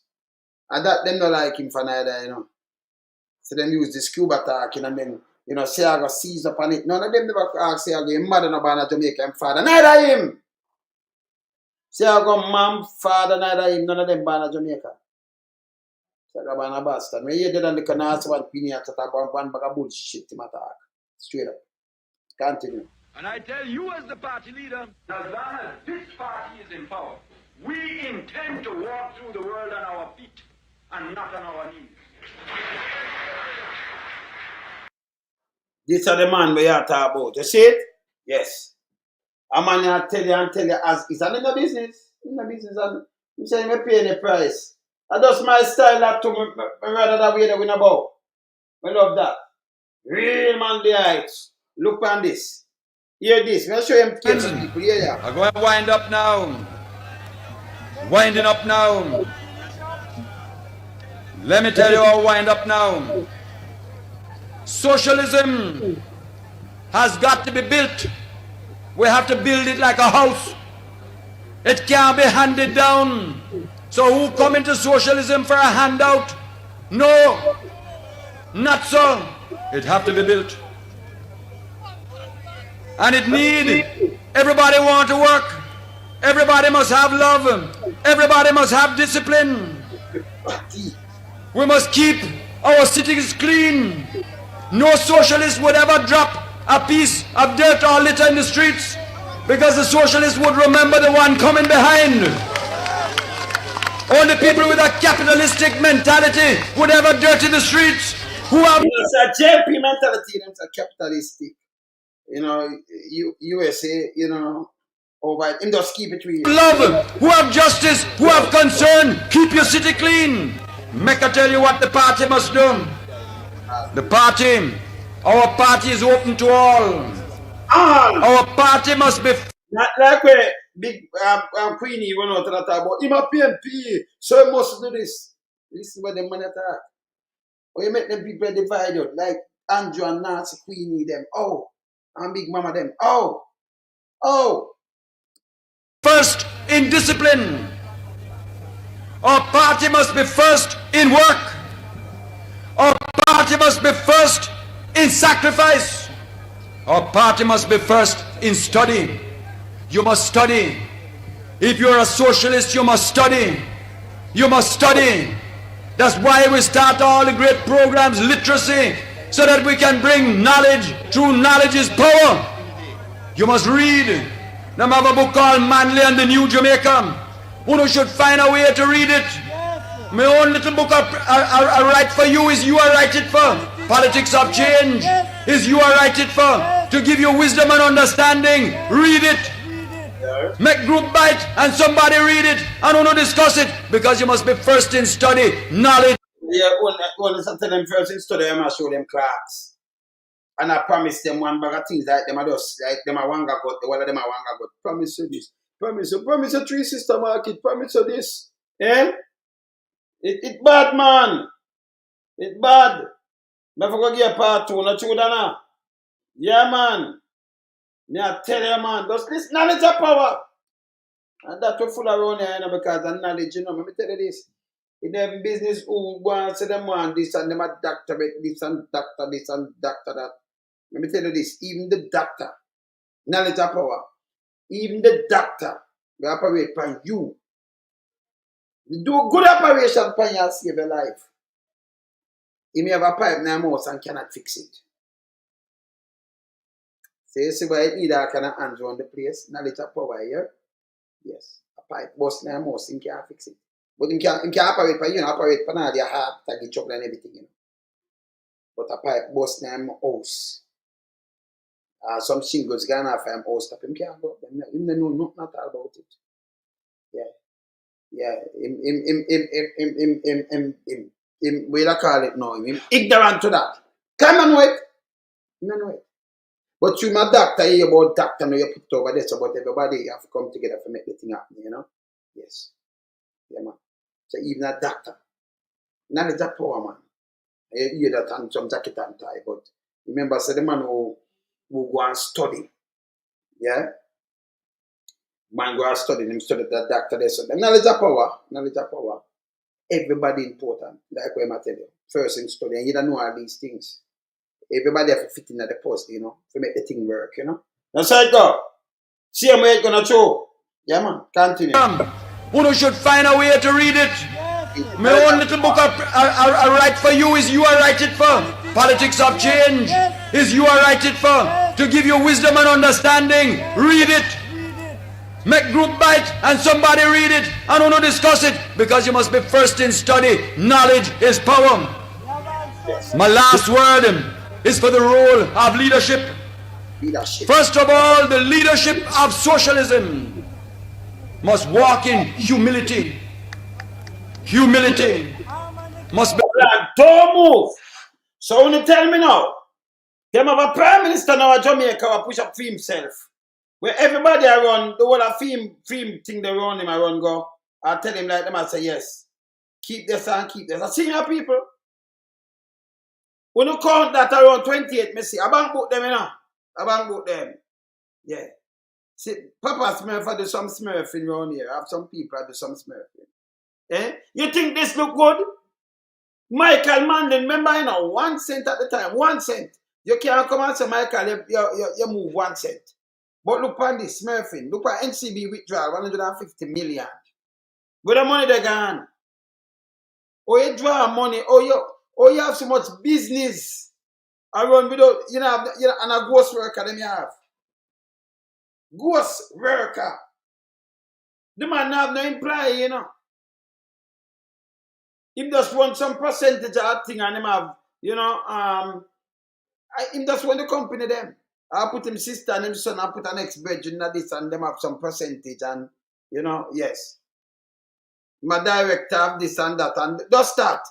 And that them not like him for neither, you know. So them use this Cuba talking and then, you know, Siaga seize up on it. None of them never ask Siaga, him mother no born a Jamaican father, neither him. Siaga mom, father, neither him, none of them born a Jamaica. Siaga born a bastard. When you did on the canal, so one penny at one bag of bullshit him attack. Straight up. Continue. And I tell you as the party leader, as long as this party is in power, we intend to walk through the world on our feet and not on our knees. This is the man we are talking about. You see it? Yes. A man I tell you as it's in the business. In the business and you say me pay the price. That's my style that to me rather that way that we know about. I love that. Real man the heights. Look on this. Hear this. I'll show him people. Yeah. I'm going to wind up now. Winding up now. Let me tell you how wind up now. Socialism has got to be built. We have to build it like a house. It can't be handed down. So who come into socialism for a handout? No, not so. It have to be built. And it need, everybody want to work. Everybody must have love. Everybody must have discipline. We must keep our cities clean. No socialist would ever drop a piece of dirt or litter in the streets, because the socialist would remember the one coming behind. Only people with a capitalistic mentality would ever dirty the streets. Who have it's a JLP mentality, it's a capitalistic. You know, USA, you know, over him just keep it real. Love, who have justice, who have concern, keep your city clean. Make I tell you what the party must do. The party, our party is open to all. Our party must be. Not like where big Queenie went out to that about him a PNP, so he must do this. Listen what the man attack. Or you make them people divided, like Andrew and Nancy Queenie them. Oh, and Big Mama them. Oh. First in discipline. Our party must be first in work. Our party must be first in sacrifice. Our party must be first in study. You must study. If you're a socialist, you must study. You must study. That's why we start all the great programs, literacy, so that we can bring knowledge. True knowledge is power. You must read. Them have a book called Manley and the New Jamaica. One should find a way to read it. My own little book I write for you is you I write it for. Politics of change is you I write it for. To give you wisdom and understanding. Read it. Make group bite and somebody read it and want to discuss it, because you must be first in study, knowledge. Yeah, when I tell them first in study, I must show them class. And I promise them one bag of things like them are just like them are wanga got, the one of them are wanga got. Promise you this. Promise you 3 sister market, promise you this. Eh? It bad, man. It bad. Never go get part 2, not you dana. Yeah, man. Me I tell you, man, just this knowledge of power. And that will full around here, you know, because of knowledge, you know. Let me tell you this. In them business who go and say them want this and them a doctorate this and doctor this and doctor that. Let me tell you this, even the doctor, knowledge of power, even the doctor will operate upon you. Do good operation upon you and save your life. He may have a pipe in your mouth and cannot fix it. So you see why it need a kind of hands on the place, knowledge of power here. Yes, a pipe bust in your mouth, he can't fix it. But he can operate upon you, operate upon all your heart, tag trouble and everything, you know. But a pipe bust in your house. Some shingles gone off him house top, him can't go. Him don't know nothing at all about it. Yeah. Him, we don't call it now, him ignorant to that. Come on, wait. No, wait. But you, my doctor, you about doctor, now you put over there, so about everybody, you have to come together to make the thing happen, you know? Yes. Yeah, man. So even a doctor, knowledge of power, man. You hear that on some jacket and tie, but remember, so the man who go and study, yeah? Man go and study, him study that doctor there, so knowledge of power. Everybody important, like what I tell you. First in study, and you don't know all these things. Everybody have to fit in at the post, you know, to make the thing work, you know. That's how it go. See how it's gonna show. Yeah, man, continue. One should find a way to read it. My own little book I write for you is you I write it for. Politics of change is you I write it for. To give you wisdom and understanding. Read it. Make group bite and somebody read it and want to discuss it, because you must be first in study. Knowledge is power. My last word is for the role of leadership. First of all, the leadership of socialism must walk in humility. Humility must be. Don't move. So when you tell me now, Them have a prime minister now at Jamaica who push up for himself. Where everybody around, the whole of film thing they run him around go. I tell him like them, I say yes. Keep this and keep this. I see your people. When you count that around 28, me see, I bank book them, you know. I bank book them. Yeah. See, Papa Smurf, I do some smurfing around here. I have some people I do some smurfing. Eh? You think this look good? Michael Manley, remember, you know, 1 cent at the time, 1 cent. You can't come and say, Michael, you move 1 cent. But look at this smurfing. Look at NCB withdrawal, 150 million. Where the money they gone? Oh, you draw money. Oh, you have so much business around without, you know, and a ghost worker them you have. Ghost worker. The man have no employee, you know. Him just want some percentage of that thing and him have, you know, him just want the company them. I put him sister and him son, I put an ex-virgin in this and them have some percentage and, you know, yes. My director have this and that and just that.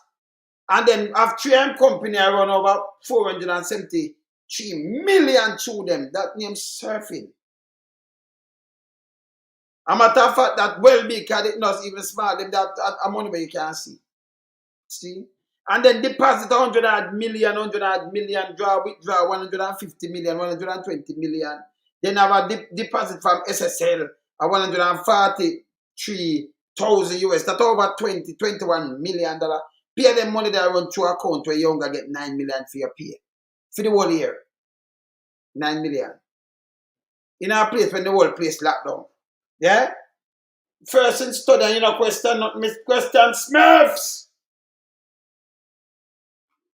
And then have 3M company I run over 473 million to them. That name surfing. A matter of fact, that well big card it not even small. Them that money where you can see. See? And then deposit 100 million, draw, withdraw 150 million, 120 million. Then have a deposit from SSL, 143,000 US. That's over $21 million. Pay them money that run through account where you only get 9 million for your pay. For the whole year. 9 million. In a place when the whole place locked down. Yeah? First in study, you know, question, not miss question Smurfs.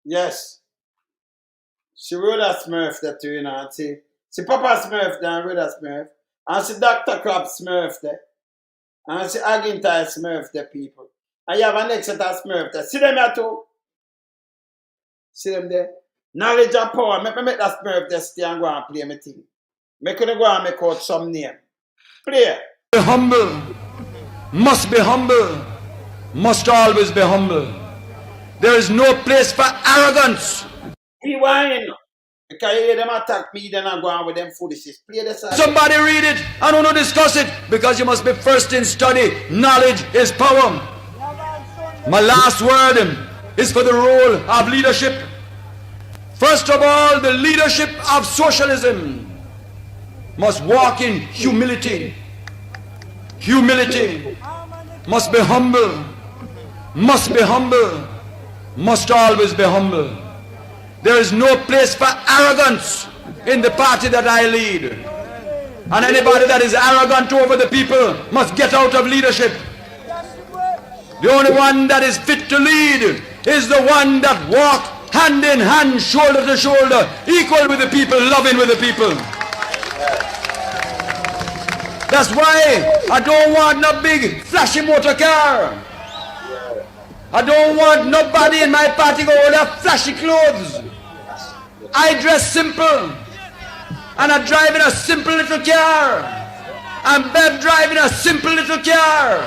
Yes. She wrote a Smurf that too, you know, and see Papa Smurf there, wrote a Smurf. And see Dr. Crab Smurf there. And see Eveningtide Smurf there, people. And you have an extra Smurf there. See them here too? See them there? Knowledge of power. Make that Smurf there stay and go and play my thing. Make it go and make out some name. Play. Be humble. Must be humble. Must always be humble. There is no place for arrogance. Rewind. Because you hear them attack me, then I go on with them foolishness. Play the song. Somebody read it. I don't know discuss it. Because you must be first in study. Knowledge is power. My last word is for the role of leadership. First of all, the leadership of socialism must walk in humility. Humility. Must be humble. Must be humble. Must always be humble. There is no place for arrogance in the party that I lead. And anybody that is arrogant over the people must get out of leadership. The only one that is fit to lead is the one that walks hand in hand, shoulder to shoulder, equal with the people, loving with the people. That's why I don't want no big flashy motor car. I don't want nobody in my party go with their flashy clothes. I dress simple. And I drive in a simple little car. And Bev driving a simple little car.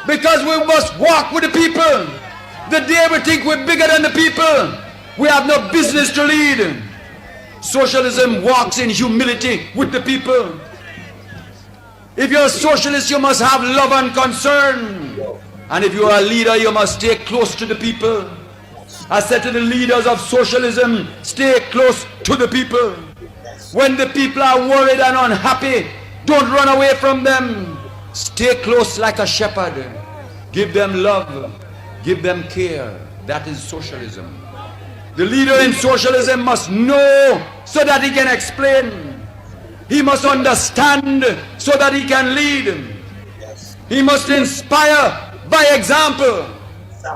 Because we must walk with the people. The day we think we're bigger than the people, we have no business to lead. Socialism walks in humility with the people. If you're a socialist, you must have love and concern. And if you're a leader, you must stay close to the people. I said to the leaders of socialism, stay close to the people. When the people are worried and unhappy, don't run away from them. Stay close like a shepherd. Give them love. Give them care. That is socialism. The leader in socialism must know so that he can explain. He must understand so that he can lead. He must inspire by example.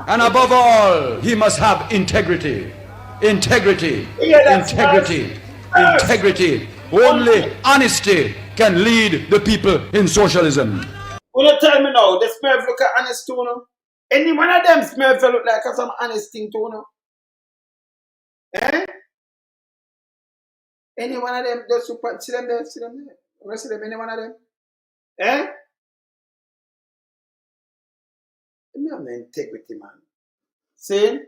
And above all, he must have integrity. Integrity. Integrity. Integrity. Only honesty can lead the people in socialism. Will you tell me now, the Smurf look at honest too, no? Any one of them Smurf look like some honest thing too, no? Eh? Any one of them, those super, see them there, see them there. Rest of them, any one of them? Eh? You have no integrity, man. See?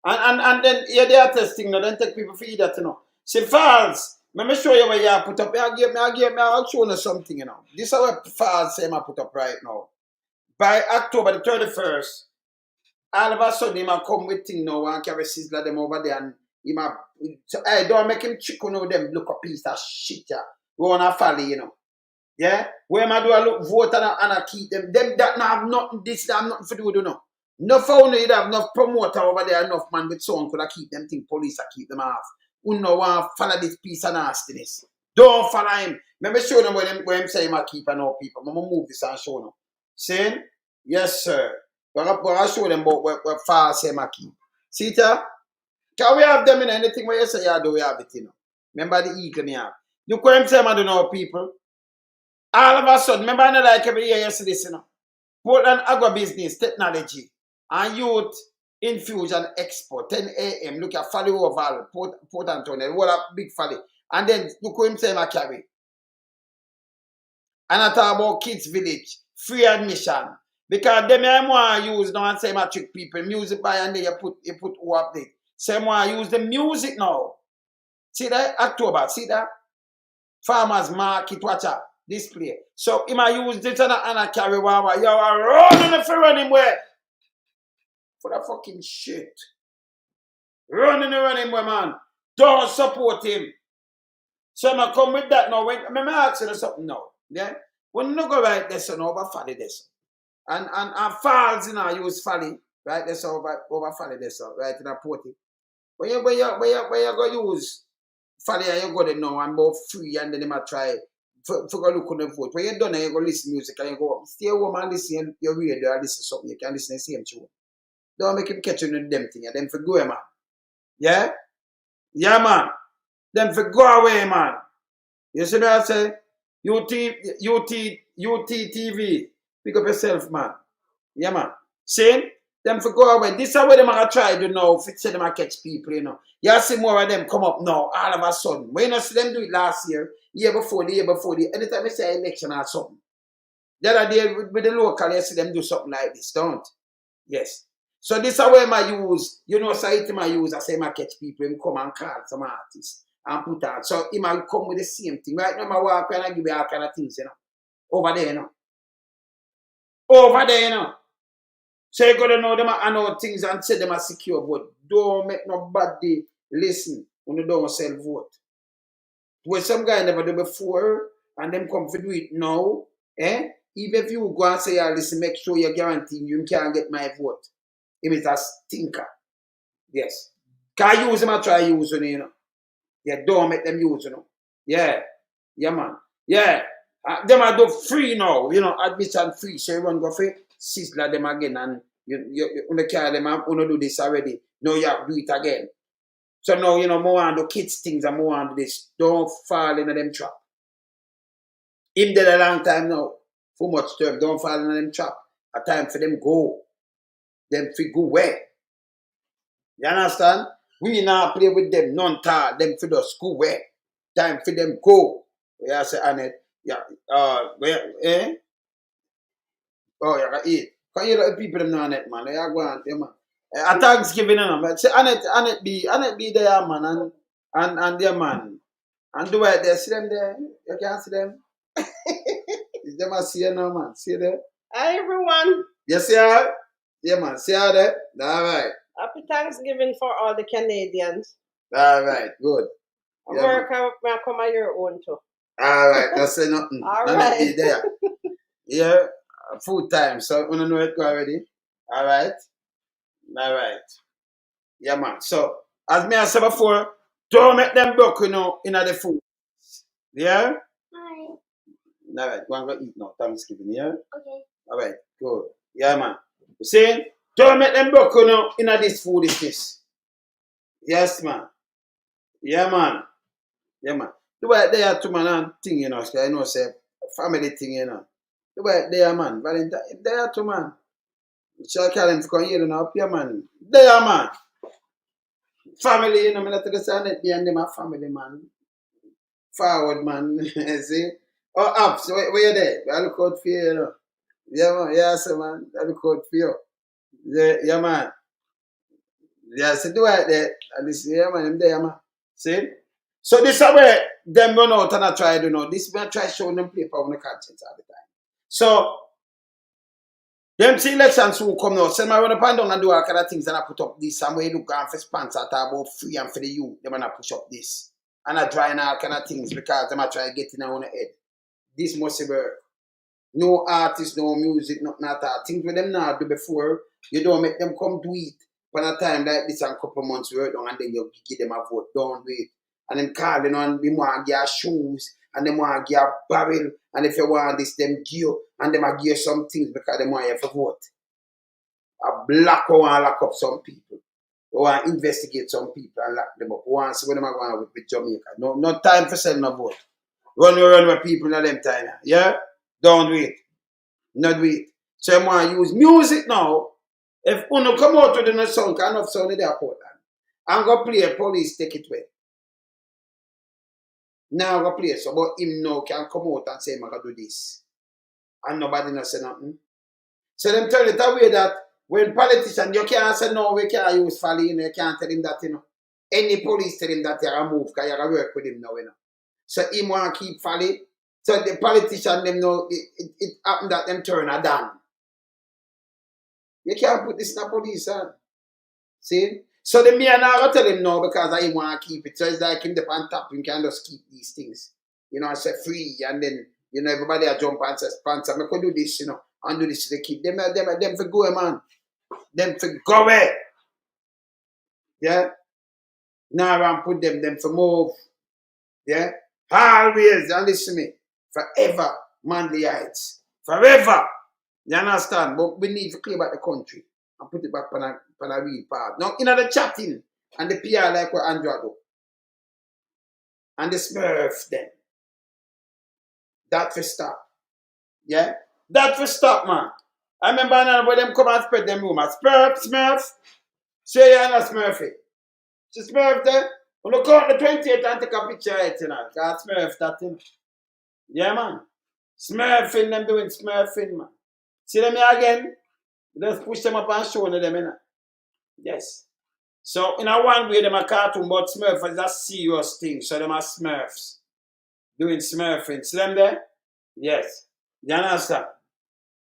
And then you're there testing, no? Then take people for that, you know. See, Falls, let me show you what you put up. I'll show you something, you know. This is what Falls say I put up right now. By October the 31st, all of a sudden, he might come with thing now and carry sizzler them over there and he might, so, hey, don't make him chicken over them look a piece of shit, yeah. We wanna follow, you know. Yeah? Where am I do a look vote and I keep them that now have nothing, this have nothing to do with, you know. No phone, you have enough promoter over there, enough man with someone could have keep them thing, police I keep them off. Who know want to follow this piece of nastiness. Don't follow him. Let me show them where him say him keep and all people. I'm gonna move this and show them. Saying? Yes, sir. But I'll show them about where Falls say I keep. See it? Can we have them in anything where you say you do, we have it, you know. Remember the eagle me have. Look what him say I do know, people. All of a sudden, remember I know like every year you see this, you know. Portland agribusiness, technology, and youth infusion export, 10 a.m. Look at Folly Oval, Port Antonio, what a big Folly. And then look what him say I carry. And I talk about Kids Village, free admission. Because them I want to use now and say I trick people. Music by and then you put who up there. Say I want to use the music now. See that? October, see that? Farmers market, watch out. Display. So he might use this and I carry wawa. You are running if you run him where? For the fucking shit. Running him where, man. Don't support him. So I come with that now. When I ask you something now. Yeah? When you go right this and over folly this. And Falls, you know, use folly. Right? This over folly this, right? In a potty. When you go use folly and you go there now and more free and then you might try for go look on the vote. When you're done and you go listen music and you go stay home and listen your radio and listen something, you can listen to the same tune. Don't make him catch you in them thing, them for go, man. Yeah? Yeah, man. Them for go away, man. You see what I say? UTTV. Pick up yourself, man. Yeah, man. See? Them for go away. This is what them are try to know if it's them catch people, you know. You see more of them come up now, all of a sudden. When you not see them do it last year, year before, anytime you say election or something. The other day with the local, you see them do something like this, don't? Yes. So this is where I use, you know, so I use, I say I catch people, him come and call some artists and put out. So he might come with the same thing. Right now, I walk and I give you all kind of things, you know. Over there, you know. Over there, you know. So you gotta know them and know things and say them are secure, but don't make nobody listen when you don't sell vote. Where some guy never do before and them come to do it now, eh? Even if you go and say, listen, make sure you guarantee you can't get my vote. Him is a stinker. Yes. Can use him and try use you know. Yeah, don't make them use you know. Yeah. Yeah, man. Yeah. Them are do free now, you know, admission free. So you want to go for sizzler them again and you carry them and you do this already. Now you have to do it again. So now, you know, more on the kids things and more on this. Don't fall into them trap. Him did a long time now. For much term. Don't fall into them trap. A time for them go. Them for go where? You understand? We now play with them non-tar. Them for the school where? Time for them go. Yeah, say Annette. Yeah. Where? Eh? Oh, you can eat. Can you let people them know Annette, man? You go on, yeah, man. At Thanksgiving, you know, but say Annette be there, man, and their man. And do it there. See them there? You can't see them? Is them a see you now, man? See there? Hi, everyone. Yes, yeah? Yeah, man. See how there? All right. Happy Thanksgiving for all the Canadians. All right. Good. America will come on your own, too. All right. That's say nothing. All None right. be there. Yeah. Food time. So, you know it already. All right. All right. Yeah, man. So, as me I said before, don't make them broke, you know, in the food. Yeah? Hi. All right. Go and go eat now. Thanksgiving, yeah? Okay. All right. Good. Yeah, man. You see? Don't make them broke, you know, in this food is this. Yes, man. Yeah, man. Yeah, man. The way they are two man and thing, you know, I know, say, family thing, you know. The way they are, man. Valentine, they are two man. Shall I call them to come here and up here, man? They are, man. Family, you know, I tell you, say, behind them are family, man. Forward, man. See? Oh, up. So, where you there? I look out for you, you know. Yeah, man. Yeah, sir, man. I look out for you. Yeah, man. Yeah, so do it there. And this, yeah, man, I'm there, man. See? So this is where them run out and I try to know. This I try showing them paper on the conscience all the time. So them see elections who come now, send my run up and down and do all kind of things and I put up this. Somewhere you look on for sponsor talk about free and for the youth. Them and I push up this. And I try and all kind of things because them I try to get in on the head. This must work. No artist, no music, nothing at all. Things with them now do before, you don't make them come do it. When a time like this and a couple months work down and then you give them a vote, don't do it. And them calling on them want to give shoes and them want to give a barrel and if you want this, them give you and them give you some things because they want you to vote. A black one want to lock up some people. We want to investigate some people and lock them up. We want to see what them are going with Jamaica. No time for selling a vote. Run with people in them time. Yeah? Don't do it. Not do it. So you want to use music now. If you come out with a song, enough sound in the Portland, I'm going to play Police Take It Away. Now I'm going to play so, but him now can come out and say, I'm going to do this. And nobody not say nothing. So them tell it away that when politicians, you can't say no, we can't use Folly, you can't tell him that, Any police tell him that you are move, because you are work with him now, So him want to keep Folly. So the politician, them know, it happened that them turn a down. You can't put this in the police, huh? See? So the man now tell him no because I want to keep it. So it's like him the on top, him can just keep these things. I say free and then, everybody a jump and say, sponsor, I could do this, and do this to the kid. Them for go, man. Them for go away. Yeah? Now I'm put them for move. Yeah? Always, and listen to me. Forever, Manley Heights. Forever. You understand? But we need to clear back the country and put it back on a real path. Now, the chatting and the PR like what Andrew do. And the Smurf them. That for stop. Yeah? That for stop, man. I remember now when them come and spread them rumors. Smurf. Say you're not Smurfy. She Smurf there. When you come on the 28th and take a picture of it, Because Smurf that, Yeah, man. Smurfing, them doing Smurfing, man. See them here again? Just push them up and show them, Yes. So, in a one way, them a cartoon, but Smurf is a serious thing. So, them are Smurfs. Doing Smurfing. See them there? Yes. You understand?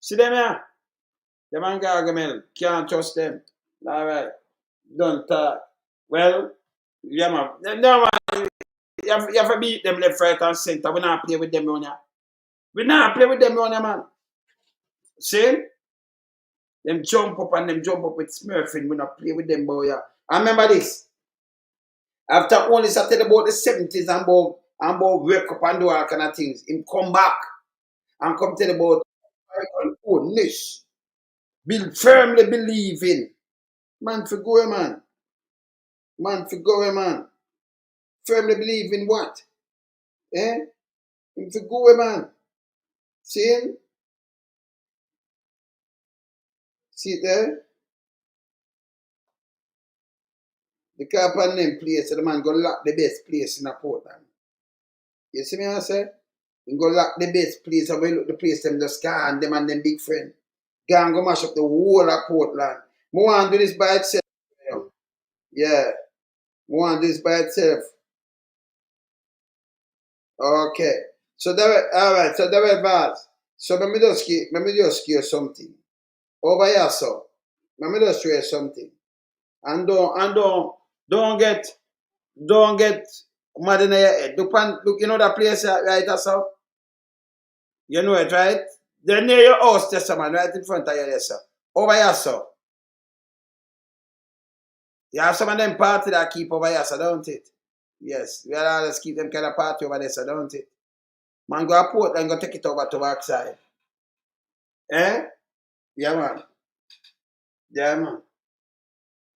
See them here? Them and Gargamel. Can't trust them. All right. Don't talk. Well, yeah, man. No, man. You have to beat them left, right, and center. We not play with them on here. We not play with them on here, man. See? Them jump up and them jump up with Smurfing. We not play with them, boy. Yeah. I remember this. After only started about the 70s and about wake up and do all kind of things, him come back and come tell about owness. Firmly believe in. Man for go, man. Man for go, man. Firmly believe in what? Him for go, man. See him? See it there? The carpet name place, so the man go lock the best place in a Portland. You see me I say? He go lock the best place and we look the place them just scan them and them big friend. Go and go mash up the whole of Portland. I want to do this by itself. Yeah. I want to do this by itself. Okay. So that alright, so that was bad. So let me just give you something. Over here, so. Let me just show you something. And don't get mad in your head. Look, that place right there, so? You know it, right? They're near your house, there, man, right in front of you, there, sir. Over here, so. You have some of them party that keep over here, so don't it? Yes, we always keep them kind of party over there, so don't it? Man, go to port and go take it over to backside. Eh? Yeah, man. Yeah, man.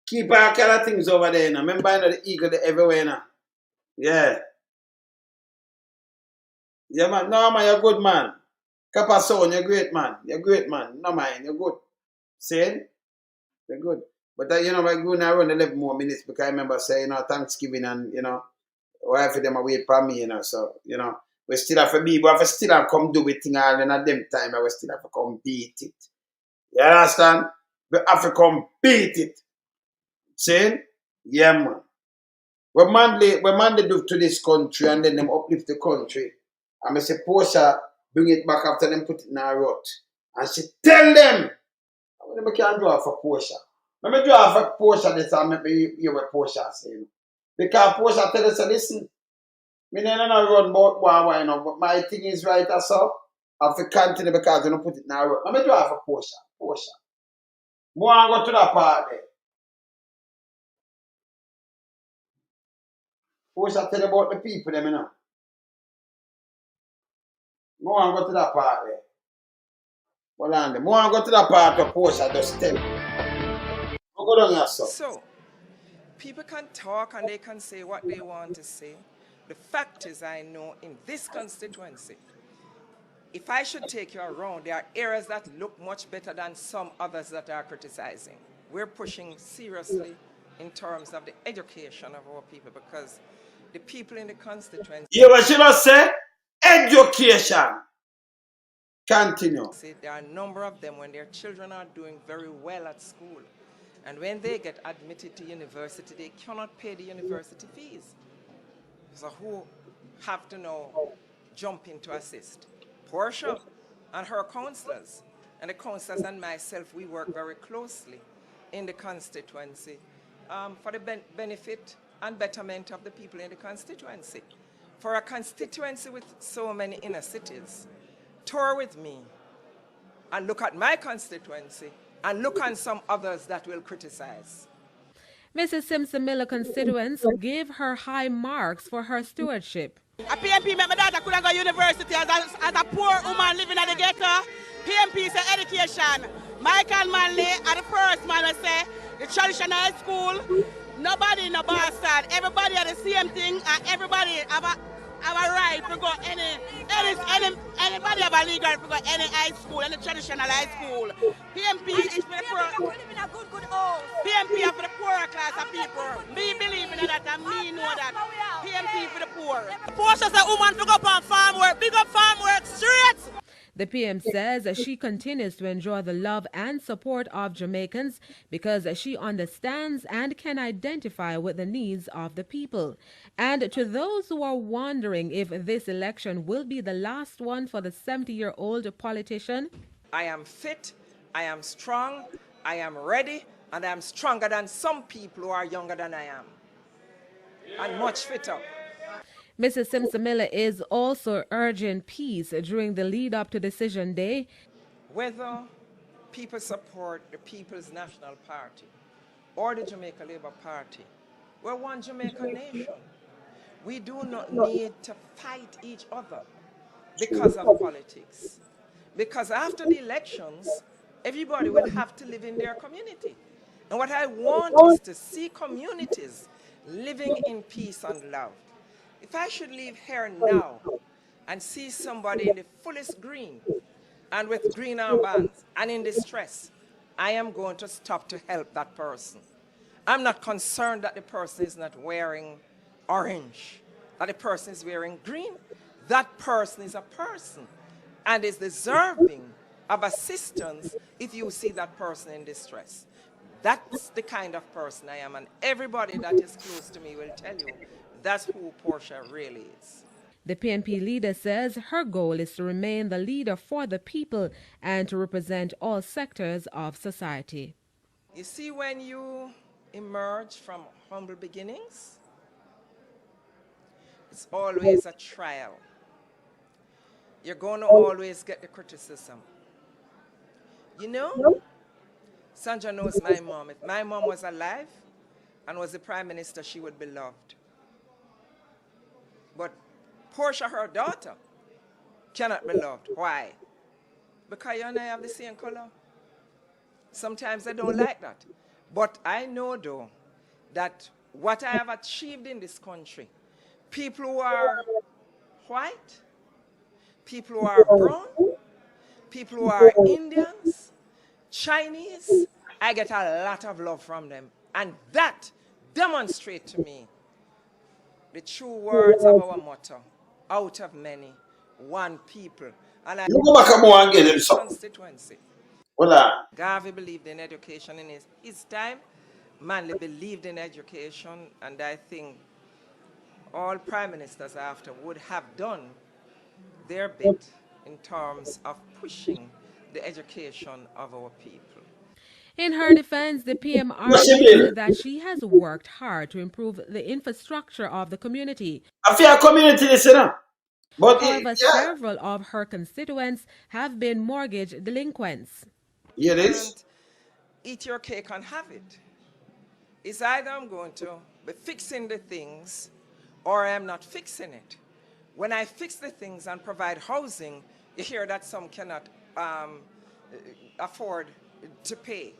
Keep all kind of things over there, now. Remember, the eagle everywhere, now. Yeah. Yeah, man. No, man, you're good, man. Kappa Sound, you're great, man. You're great, man. No, man, you're good. See? You're good. But, we're going to run 11 more minutes because I remember saying, Thanksgiving and, wife of them are wait for me, So, we still have to be, we have to still have to come do it thing all in a them time, we still have to come beat it. You understand? We have to come beat it. See? Yeah, man. When Manley do to this country and then them uplift the country, and I say Portia bring it back after them put it in a rut. And she tell them, I can't draw for Portia. Let me draw for Portia this and make me hear what Portia say. Because Portia tell us, listen, me no run about why now, but my thing is right as so. I have to continue because they don't put it in a rut. Let me draw for Portia. More and go to that part there. Portia tell about the people them, you know. More and go to that part there. Well, and more and go to that part of Portia just tell. Go down here, sir. So, people can talk and they can say what they want to say. The fact is, I know in this constituency, if I should take you around, there are areas that look much better than some others that are criticizing. We're pushing seriously in terms of the education of our people because the people in the constituency... Yeah, what should I say? Education. Continue. There are a number of them when their children are doing very well at school. And when they get admitted to university, they cannot pay the university fees. So who have to now jump in to assist? Portia and her councillors. And the councillors and myself, we work very closely in the constituency for the benefit and betterment of the people in the constituency. For a constituency with so many inner cities, tour with me and look at my constituency and look at some others that will criticize. Mrs. Simpson Miller constituents give her high marks for her stewardship. A PMP make my daughter couldn't go to university as a poor woman living at the ghetto. PMP say education. Michael Manley are the first man to say the traditional school, nobody in the Boston, everybody are the same thing and everybody have a right to go anybody have a legal right to go any high school, any traditional high school. PMP is for the poor. PMP are for the poorer class of people. Me believe in that and me know that. PMP for the poor. Portia's a woman to go up on farm work. Big up farm work straight. The PM says she continues to enjoy the love and support of Jamaicans because she understands and can identify with the needs of the people. And to those who are wondering if this election will be the last one for the 70-year-old politician, I am fit, I am strong, I am ready, and I am stronger than some people who are younger than I am, and much fitter. Mrs. Simpson Miller is also urging peace during the lead-up to Decision Day. Whether people support the People's National Party or the Jamaica Labour Party, we're one Jamaican nation. We do not need to fight each other because of politics. Because after the elections, everybody will have to live in their community. And what I want is to see communities living in peace and love. If I should leave here now and see somebody in the fullest green and with green armbands and in distress, I am going to stop to help that person. I'm not concerned that the person is not wearing orange, that the person is wearing green. That person is a person and is deserving of assistance if you see that person in distress. That's the kind of person I am, and everybody that is close to me will tell you that's who Portia really is. The PNP leader says her goal is to remain the leader for the people and to represent all sectors of society. You see, when you emerge from humble beginnings, it's always a trial. You're going to always get the criticism. You know, Sandra knows my mom. If my mom was alive and was the prime minister, she would be loved. But Portia, her daughter, cannot be loved. Why? Because you and I have the same color. Sometimes I don't like that. But I know, though, that what I have achieved in this country, people who are white, people who are brown, people who are Indians, Chinese, I get a lot of love from them. And that demonstrates to me the true words of our motto, out of many, one people. And I go back and more and get him something. Constituency. Hola. Garvey believed in education in his time. Manley believed in education, and I think all prime ministers after would have done their bit in terms of pushing the education of our people. In her defense, the PM argues that she has worked hard to improve the infrastructure of the community. A fair community, listen. But However, several of her constituents have been mortgage delinquents. Here it is. Eat your cake and have it. It's either I'm going to be fixing the things or I'm not fixing it. When I fix the things and provide housing, you hear that some cannot afford to pay.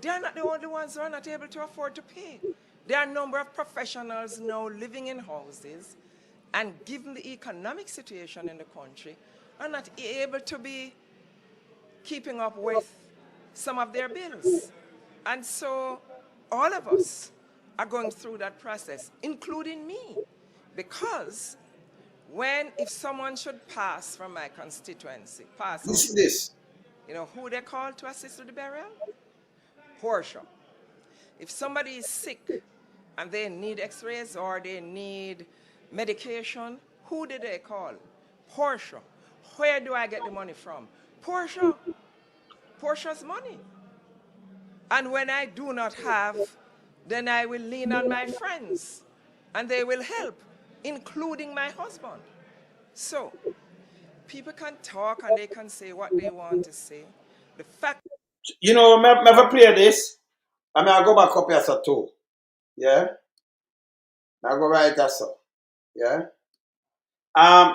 They're not the only ones who are not able to afford to pay. There are a number of professionals now living in houses and given the economic situation in the country are not able to be keeping up with some of their bills. And so all of us are going through that process, including me, because if someone should pass from my constituency, you know who they call to assist with the burial? Portia. If somebody is sick and they need x-rays or they need medication, who do they call? Portia. Where do I get the money from? Portia. Portia's money. And when I do not have, then I will lean on my friends and they will help, including my husband. So, people can talk and they can say what they want to say. The fact... You know, I never play this. I mean, I go back up here so too. Yeah? I go right there so. Yeah?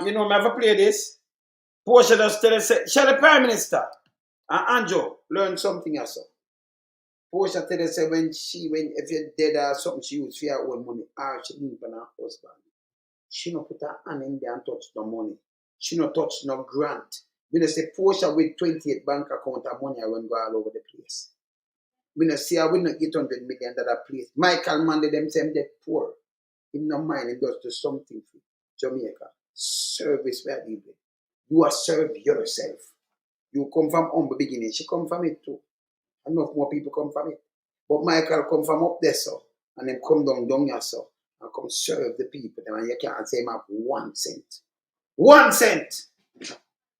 You know, I never play this. Portia just tell us, shall the Prime Minister and Anjo learn something else. Portia tell us if you're dead or something, she use for her own money. She didn't for her husband. She not put her hand in there and touch no money. She not touch no grant. We don't say Portia with 28 bank account of money I run go all over the place. We don't see her with no $800 million place. Michael Manley them say they poor. Him no mind, he does do something for Jamaica. Service where they live. You are serve yourself. You come from humble beginning. She come from it too. Enough more people come from it. But Michael come from up there, so. And then come down here, so. And come serve the people. And you can't say him have 1 cent. 1 cent!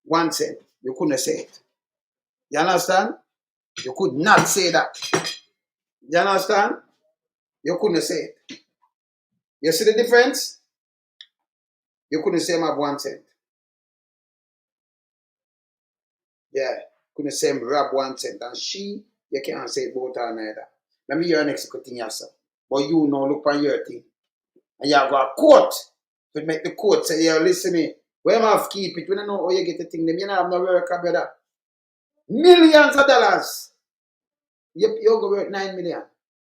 1 cent. You couldn't say it. You understand? You could not say that. You understand? You couldn't say it. You see the difference? You couldn't say him have 1 cent. Yeah. Couldn't say him rob 1 cent. And she, you can't say it about her neither. Let me hear an executive thing yourself. But you now look on your thing. And you have got a court. To make the court say, yeah, listen me. Where am I have to keep it? We don't know how you get the thing. Them you don't have no work, brother. Millions of dollars. You go work 9 million.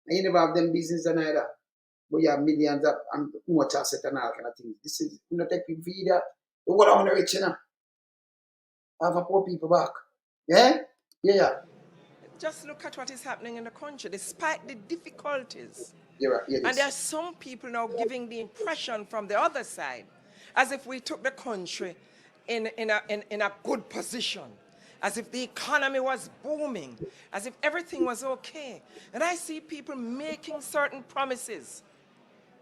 And you never have them business neither. But you have millions of and much asset and all kind of things. This is, you know, take people for that. You go down the rich, you know. Have a poor people back. Yeah? Yeah. Just look at what is happening in the country, despite the difficulties. You're right. Yeah, and there are some people now giving the impression from the other side, as if we took the country in a good position, as if the economy was booming, as if everything was okay. And I see people making certain promises.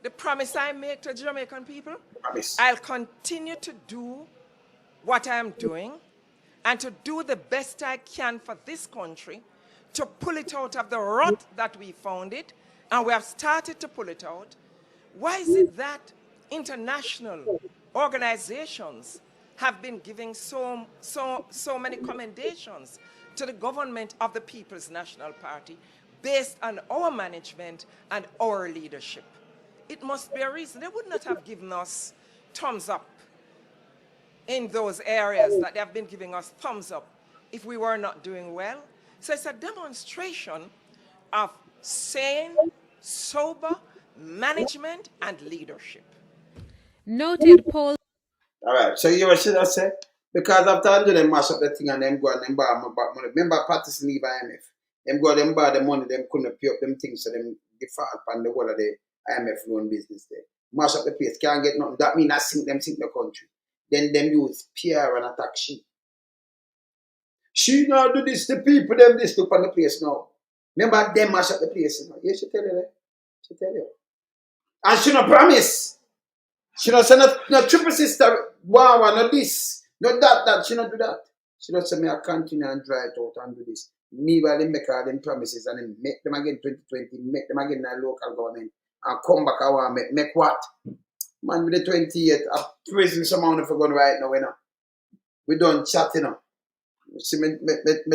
The promise I make to Jamaican people, I'll continue to do what I'm doing and to do the best I can for this country, to pull it out of the rut that we found it, and we have started to pull it out. Why is it that international organizations have been giving so many commendations to the government of the People's National Party based on our management and our leadership? It must be a reason. They would not have given us thumbs up in those areas that they have been giving us thumbs up if we were not doing well. So it's a demonstration of sane, sober management and leadership. Noted Paul. All right, so you should have said, because after them mash up the thing and them go and them borrow money. Remember Patrice leave IMF. Them go them borrow the money, them couldn't pay up them things, so them default on the whole of the IMF loan business there. Mash up the place, can't get nothing. That means that sink the country. Then them use PR and attack she. She now do this to people, them this look on the place now. Remember them mash up the place, you know. Yeah, she tell you that. She tell you. And she no promise. She don't say no triple sister, wow, no this, no that, she don't do that. She don't say me I continue and try it out and do this. Me while they make all them promises and then make them again 2020, make them again in the local government and come back I want make what? Man with the 28, I'm praising some amount of going right now, you know. We done chat, you know. See me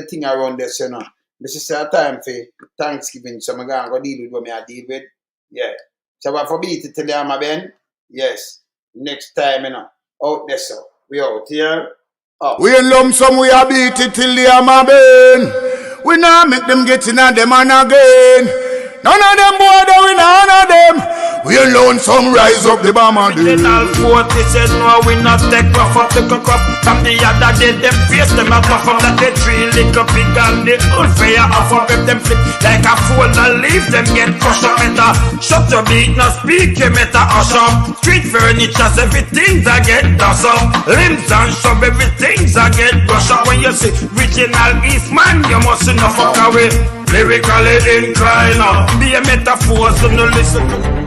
thing around this, you know. This is a time for Thanksgiving, so I'm going to go deal with what I deal with. Yeah. So I forbid to tell you, my Ben. Yes. Next time, you know. Out there, so. We out here. Up. We in lump sum, we a beat it till the hammer burn. We not make them get in a them and again. None of them boy, we none of them. We alone some rise up the bomber. Original quote, it says no, we not take rough up the cock. From the other day, them face them a puff up. That they three little pig and the old fire off up. If them flip like a fool and leave them get crushed up. Meta, shut your beat, no speak, you meta hush up. Street furniture, everything's a get dust up. Limbs and shove, everything's a get brush up. When you see original Eastman, you must enough fuck away. Lyrically inclined, be a metaphor, so no listen.